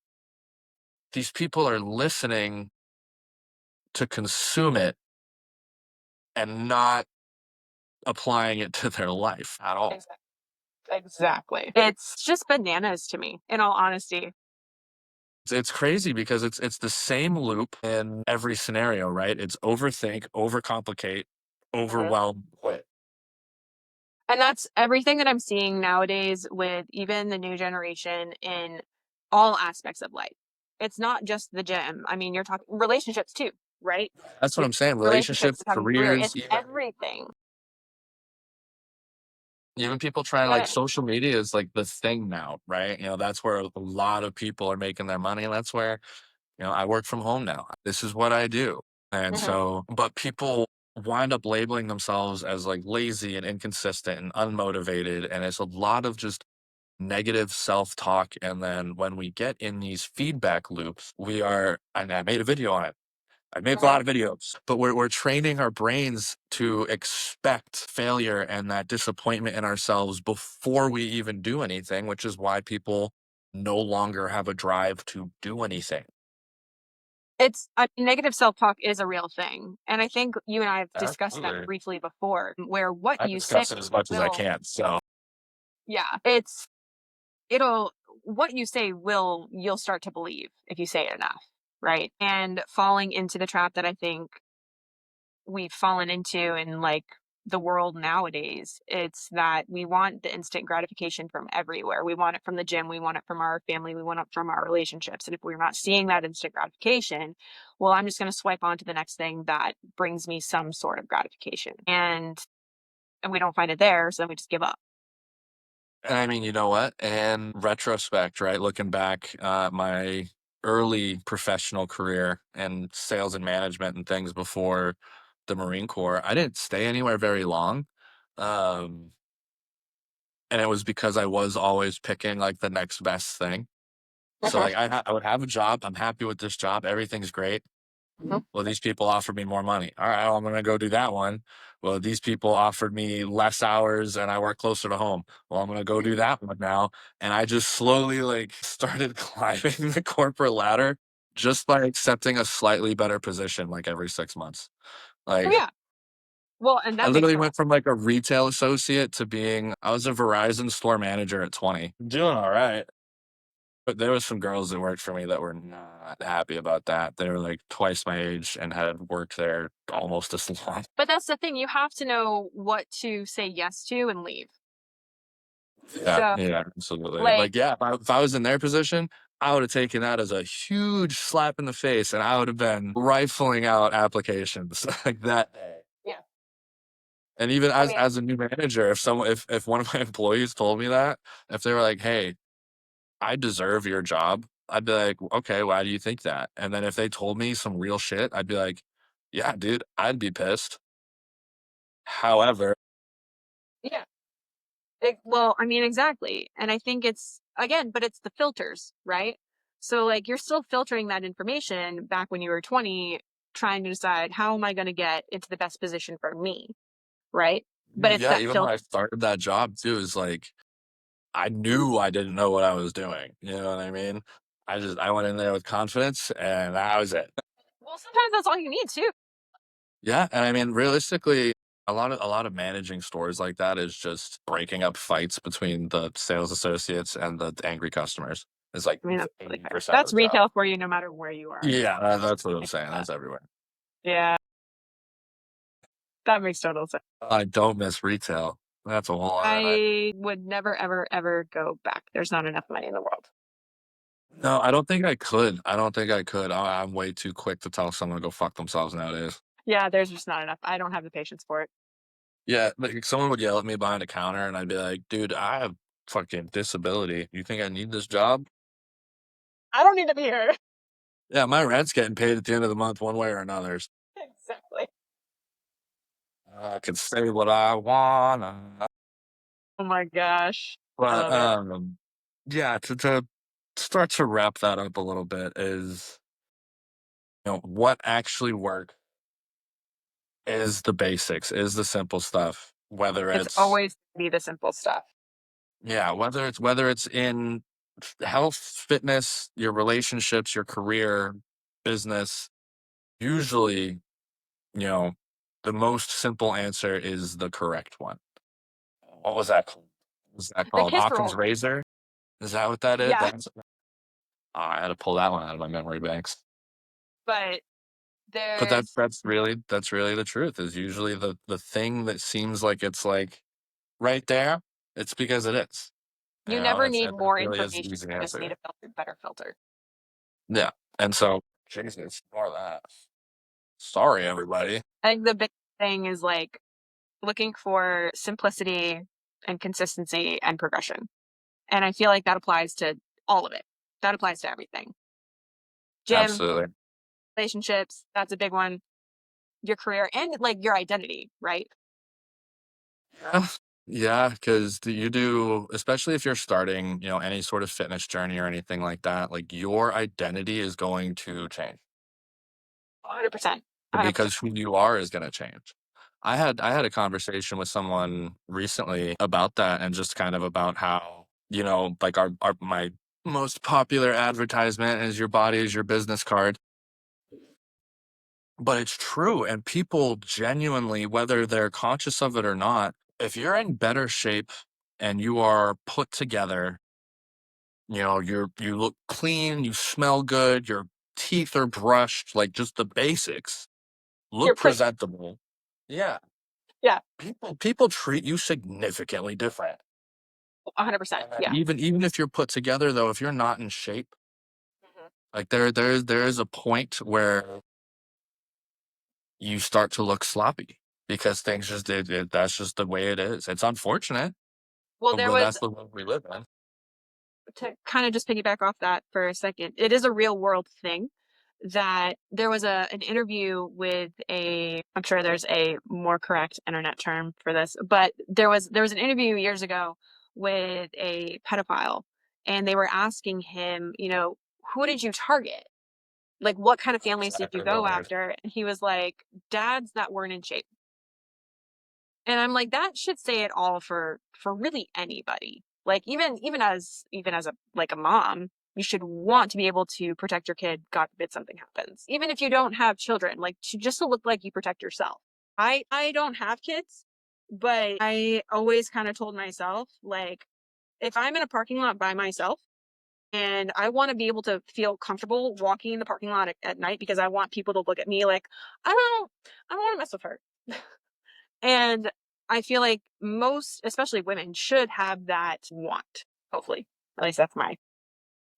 these people are listening to consume it and not applying it to their life at all.
Exactly. It's just bananas to me, in all honesty.
It's crazy because it's the same loop in every scenario, right? It's overthink, overcomplicate,
Mhm.
overwhelm, quit.
And that's everything that I'm seeing nowadays with even the new generation in all aspects of life. It's not just the gym. I mean, you're talking relationships too, right?
That's what
With
I'm saying.
relationships
Relationships,
becoming career.
careers,
It's everything.
even people trying like
And
social media is like the thing now, right? That's where a lot of people are making their money. And that's where, I work from home now. This is what I do. And
Mhm.
so, but people wind up labeling themselves as like lazy and inconsistent and unmotivated. And it's a lot of just negative self talk. And then when we get in these feedback loops, and I made a video on it. I make a
Mhm.
lot of videos, but we're training our brains to expect failure and that disappointment in ourselves before we even do anything, which is why people no longer have a drive to do anything.
It's I mean, negative self-talk is a real thing. And I think you and I have discussed that
Absolutely.
briefly before, where what
I
you say
discuss it as much as I
will,
can. So
yeah, it'll what you say will you'll start to believe if you say it enough, right? And falling into the trap that I think we've fallen into in like the world nowadays, it's that we want the instant gratification from everywhere. We want it from the gym, we want it from our family, we want it from our relationships. And if we're not seeing that instant gratification, well, I'm just going to swipe on to the next thing that brings me some sort of gratification. And we don't find it there, so then we just give up.
and I mean, you know what? In retrospect, right, looking back, my early professional career and sales and management and things before the Marine Corps, I didn't stay anywhere very long. Um, and it was because I was always picking like the next best thing. So
Mhm.
like I would have a job. I'm happy with this job. Everything's great.
Mhm.
Well, these people offered me more money. All right, well, I'm gonna go do that one. Well, these people offered me less hours and I work closer to home. Well, I'm gonna go do that one now. And I just slowly like started climbing the corporate ladder just by accepting a slightly better position like every 6 months.
Oh,
Like
yeah. Well, and
I
that makes
literally
total
went from like a retail associate to being I was a Verizon store manager at 20. Doing all right. But there was some girls that worked for me that were not happy about that. They were like twice my age and had worked there almost as long.
But that's the thing, you have to know what to say yes to and leave.
Yeah,
So,
yeah, absolutely.
like,
Like, yeah, if I was in their position, I would have taken that as a huge slap in the face, and I would have been rifling out applications like that day.
yeah,
And even
I
as
mean,
as a new manager, if one of my employees told me that, if they were like, "Hey, I deserve your job," I'd be like, "Okay, why do you think that?" And then if they told me some real shit, I'd be like, "Yeah, dude, I'd be pissed." However,
yeah. Well, I mean, exactly. And I think it's again, but it's the filters, right? So like you're still filtering that information back when you were 20, trying to decide how am I going to get into the best position for me, right? But it's
yeah,
that
even when
filter.
I started that job too, is like I knew I didn't know what I was doing. You know what I mean? I went in there with confidence and that was it.
Well, sometimes that's all you need too.
Yeah, and I mean realistically, a lot of managing stores like that is just breaking up fights between the sales associates and the angry customers. It's like
I mean, that's really fair.
80% of
That's
the job.
retail for you, no matter where you are.
Yeah, that's what I'm
I get
saying.
that.
That's everywhere.
Yeah, that makes total sense.
I don't miss retail. That's a whole other night.
I would never, ever, ever go back. There's not enough money in the world.
No, I don't think I could. I don't think I could. I'm way too quick to tell someone to go fuck themselves nowadays.
Yeah, there's just not enough. I don't have the patience for it.
Yeah, like someone would yell at me behind a counter, and I'd be like, "Dude, I have fucking disability. You think I need this job?
I don't need to be here.
Yeah, my rent's getting paid at the end of the month, one way or another.
Exactly.
I can say what I wanna."
Oh my gosh. I
But
love it.
yeah, to start to wrap that up a little bit is, what actually work is the basics, is the simple stuff. Whether
It's
it's
always be the simple stuff.
Yeah, whether it's in health, fitness, your relationships, your career, business, usually, you know, the most simple answer is the correct one. What was that called? Was that
The
called
kiss
Occam's
roll.
razor? Is that what that is?
Yeah.
I had to pull that one out of my memory banks.
But
But that's
there's
that's really that's really the truth. Is usually the thing that seems like it's like right there. It's because it is.
you never
It's
need
and that
more
really is the
information.
easy
You just need
answer.
a filter, better filter.
Yeah, and so Jesus, more of that. Sorry, everybody.
I think the big thing is like looking for simplicity and consistency and progression. And I feel like that applies to all of it. That applies to everything. Gym,
Absolutely.
relationships, that's a big one. Your career and like your identity, right?
Yeah. Yeah, because you do, especially if you're starting, any sort of fitness journey or anything like that, like your identity is going to change
100%. 100%.
because who you are is going to change. I had a conversation with someone recently about that and just kind of about how, like our my most popular advertisement is your body is your business card. But it's true, and people genuinely, whether they're conscious of it or not, if you're in better shape and you are put together, you look clean, you smell good, your teeth are brushed, like just the basics,
You're
look
pretty.
presentable. Yeah,
Yeah.
people treat you significantly different.
100%.
And then
Yeah.
even if you're put together though, if you're not in shape,
Mhm.
like there is a point where you start to look sloppy because things just that's just the way it is. It's unfortunate,
Well,
but
there was
that's the world we live in.
to kind of just piggyback off that for a second. It is a real world thing that there was an interview with a I'm sure there's a more correct internet term for this, but there was an interview years ago with a pedophile and they were asking him, who did you target? Like what kind of families did you
Exactly the
go
word.
after? And he was like, dads that weren't in shape. And I'm like, that should say it all for really anybody. Like even as a like a mom, you should want to be able to protect your kid, God forbid something happens. Even if you don't have children, like just to look like you protect yourself. I don't have kids, but I always kind of told myself, like, if I'm in a parking lot by myself and I want to be able to feel comfortable walking in the parking lot at night because I want people to look at me like, I don't want to mess with her. And I feel like most, especially women, should have that want, hopefully. At least that's my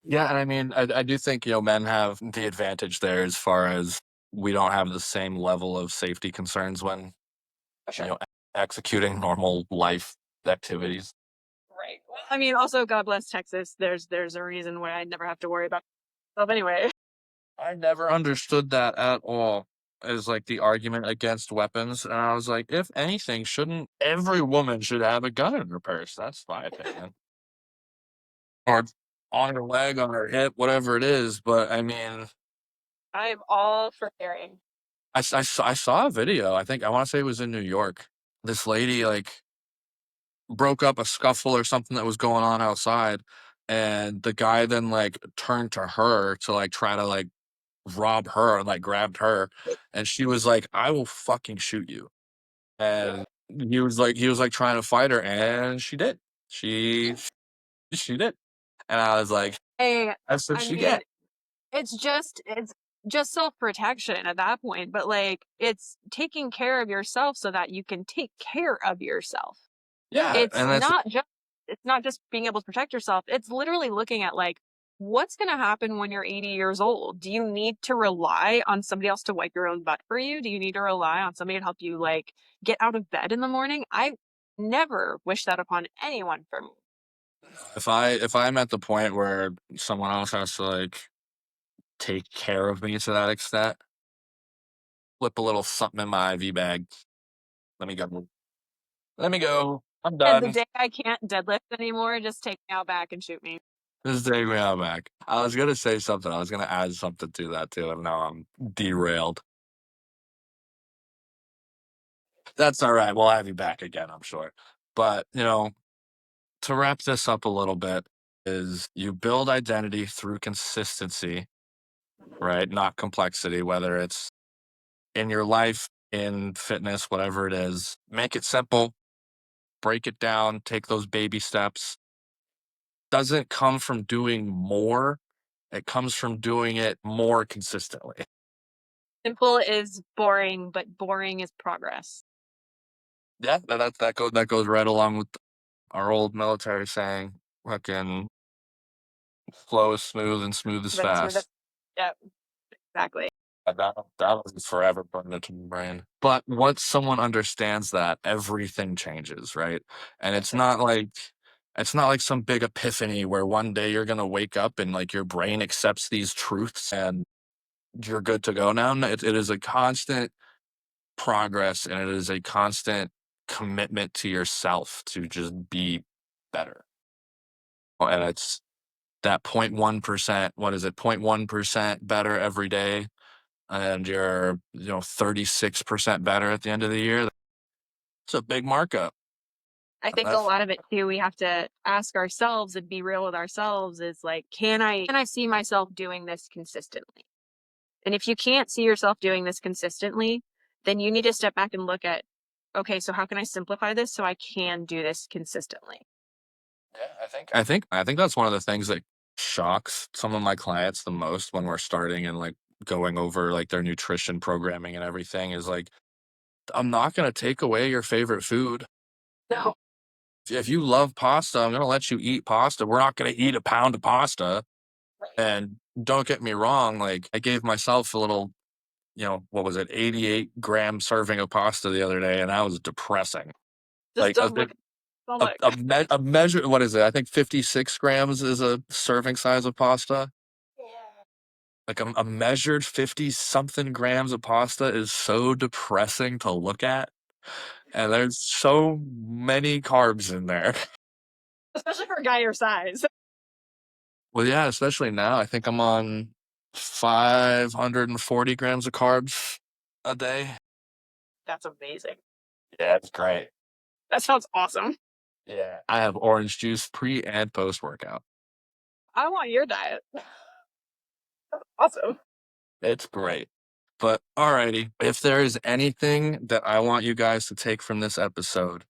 Yeah, and I mean, I do think men have the advantage there as far as we don't have the same level of safety concerns when
for
you
sure.
know executing normal life activities.
Right. Well, I mean, also, God bless Texas. There's a reason why I never have to worry about myself anyway.
I never understood that at all as like the argument against weapons, and I was like, if anything, shouldn't every woman should have a gun in her purse? That's my opinion. Or on her leg, on her hip, whatever it is. But I mean,
I am all for caring.
I saw a video. I think I want to say it was in New York. This lady like broke up a scuffle or something that was going on outside, and the guy then like turned to her to like try to like rob her and like grabbed her, and she was like, "I will fucking shoot you." And he was like trying to fight her, and she did. She did, and I was like,
Hey,
"That's what
I
you
mean,
get."
it's just self-protection at that point, but like it's taking care of yourself so that you can take care of yourself.
Yeah,
It's
and that's
not just it's not just being able to protect yourself. It's literally looking at like what's going to happen when you're 80 years old? Do you need to rely on somebody else to wipe your own butt for you? Do you need to rely on somebody to help you like get out of bed in the morning? I never wish that upon anyone for me.
If I'm at the point where someone else has to like take care of me to that extent, flip a little something in my IV bag. Let me go. Let me go. I'm
And the
done.
day I can't deadlift anymore, just take me out back and shoot me.
Just take me out back. I was gonna say something. I was gonna add something to that too, and now I'm derailed. That's all right. We'll have you back again, I'm sure. But to wrap this up a little bit, is you build identity through consistency, right? Not complexity, whether it's in your life, in fitness, whatever it is. Make it simple, break it down, take those baby steps. Doesn't come from doing more, it comes from doing it more consistently.
Simple is boring, but boring is progress.
Yeah, that goes right along with our old military saying, fucking flow is smooth and smooth is
Then smooth it.
fast.
Yeah, exactly.
That was forever burned into my brain. But once someone understands that, everything changes, right? And it's not like some big epiphany where one day you're gonna wake up and like your brain accepts these truths and you're good to go now. No, it is a constant progress and it is a constant commitment to yourself to just be better. And it's that 0.1%, what is it, 0.1% better every day, and you're 36% better at the end of the year. It's a big markup.
I think a
That's
lot of it too, we have to ask ourselves and be real with ourselves is like, can I see myself doing this consistently? And if you can't see yourself doing this consistently, then you need to step back and look at, okay, so how can I simplify this so I can do this consistently?
Yeah, I think that's one of the things that shocks some of my clients the most when we're starting and like going over like their nutrition programming and everything is like, I'm not going to take away your favorite food.
No.
If you love pasta, I'm going to let you eat pasta. We're not going to eat a pound of pasta. And don't get me wrong, like I gave myself a little, what was it, 88-gram serving of pasta the other day, and that was depressing.
Just
Like a
don't look
bit,
at the
a,
stomach.
a, me- a measure, what is it? I think 56 grams is a serving size of pasta.
Yeah.
Like a measured 50 something grams of pasta is so depressing to look at. And there's so many carbs in there.
Especially for a guy your size.
Well, yeah, especially now. I think I'm on 540 grams of carbs a day.
That's amazing.
Yeah, it's great.
That sounds awesome.
Yeah. I have orange juice pre and post workout.
I want your diet. Awesome.
It's great. But alrighty, if there is anything that I want you guys to take from this episode,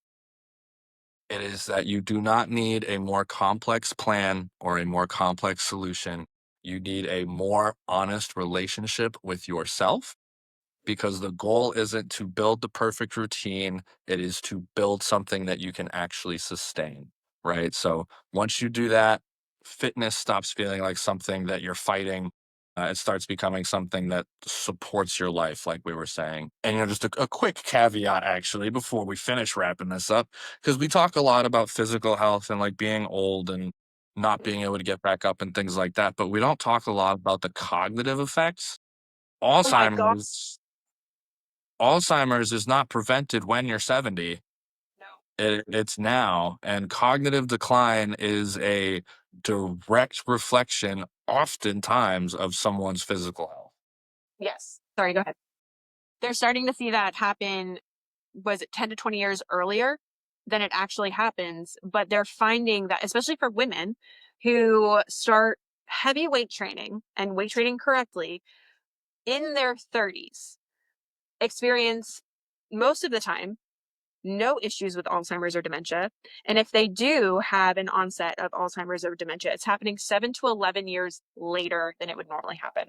it is that you do not need a more complex plan or a more complex solution. You need a more honest relationship with yourself because the goal isn't to build the perfect routine, it is to build something that you can actually sustain, right? So once you do that, fitness stops feeling like something that you're fighting. It starts becoming something that supports your life, like we were saying. And just a quick caveat, actually, before we finish wrapping this up, because we talk a lot about physical health and like being old and not being able to get back up and things like that. But we don't talk a lot about the cognitive effects.
Oh my god.
Alzheimer's is not prevented when you're 70.
No.
It's now. And cognitive decline is a direct reflection, oftentimes, of someone's physical health.
Yes. Sorry, go ahead. They're starting to see that happen, was it 10 to 20 years earlier than it actually happens? But they're finding that, especially for women who start heavy weight training and weight training correctly in their 30s, experience most of the time no issues with Alzheimer's or dementia. And if they do have an onset of Alzheimer's or dementia, it's happening 7 to 11 years later than it would normally happen.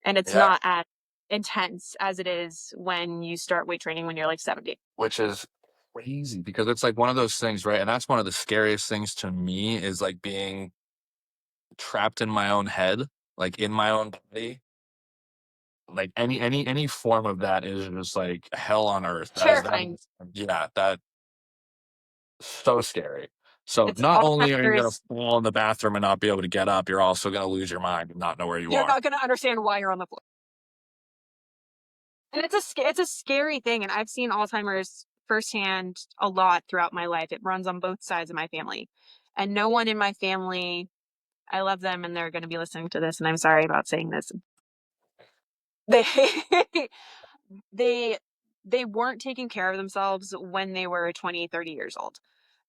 And it's
Yeah.
not as intense as it is when you start weight training when you're like 70.
Which is crazy because it's like one of those things, right? And that's one of the scariest things to me is like being trapped in my own head, like in my own body, like any form of that is just like hell on earth. That
Terrifying.
is, yeah, that so scary. So
It's
not only are you gonna
Alzheimer's.
fall in the bathroom and not be able to get up, you're also gonna lose your mind and not know where you
You're
are.
not gonna understand why you're on the floor. And it's a scary thing, and I've seen Alzheimer's firsthand a lot throughout my life. It runs on both sides of my family. And no one in my family, I love them and they're gonna be listening to this, and I'm sorry about saying this. They they they weren't taking care of themselves when they were 20, 30 years old.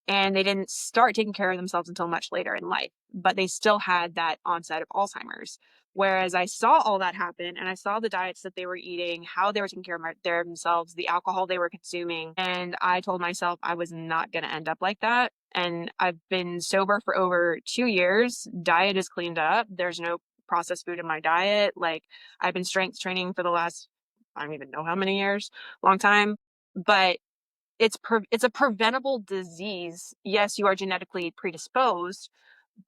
And they didn't start taking care of themselves until much later in life, but they still had that onset of Alzheimer's. Whereas I saw all that happen and I saw the diets that they were eating, how they were taking care of themselves, the alcohol they were consuming. And I told myself I was not going to end up like that. And I've been sober for over 2 years. Diet is cleaned up. There's no processed food in my diet. Like I've been strength training for the last, I don't even know how many years, long time. But it's a preventable disease. Yes, you are genetically predisposed,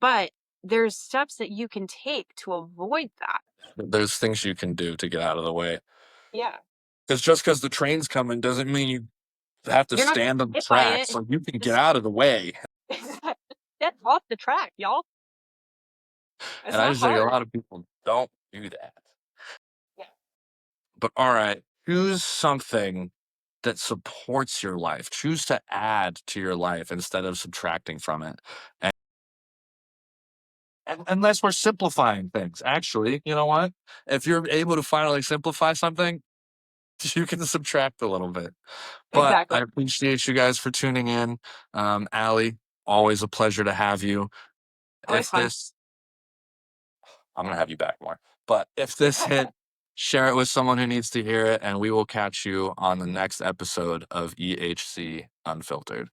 but there's steps that you can take to avoid that.
There's things you can do to get out of the way.
Yeah.
Because just because the train's coming doesn't mean you have to
You're not
stand on the
hit by
track,
it.
so you can get
Just
out of the way.
get off the track, y'all. It's
And I
not
just think a
hard.
lot of people don't do that.
Yeah.
But all right, choose something that supports your life. Choose to add to your life instead of subtracting from it. And unless we're simplifying things, actually, you know what? If you're able to finally simplify something, you can subtract a little bit. But I
Exactly.
appreciate you guys for tuning in. Allie, always a pleasure to have you.
Always
If
fun.
this, I'm gonna have you back more. But if this hit, share it with someone who needs to hear it, and we will catch you on the next episode of EHC Unfiltered.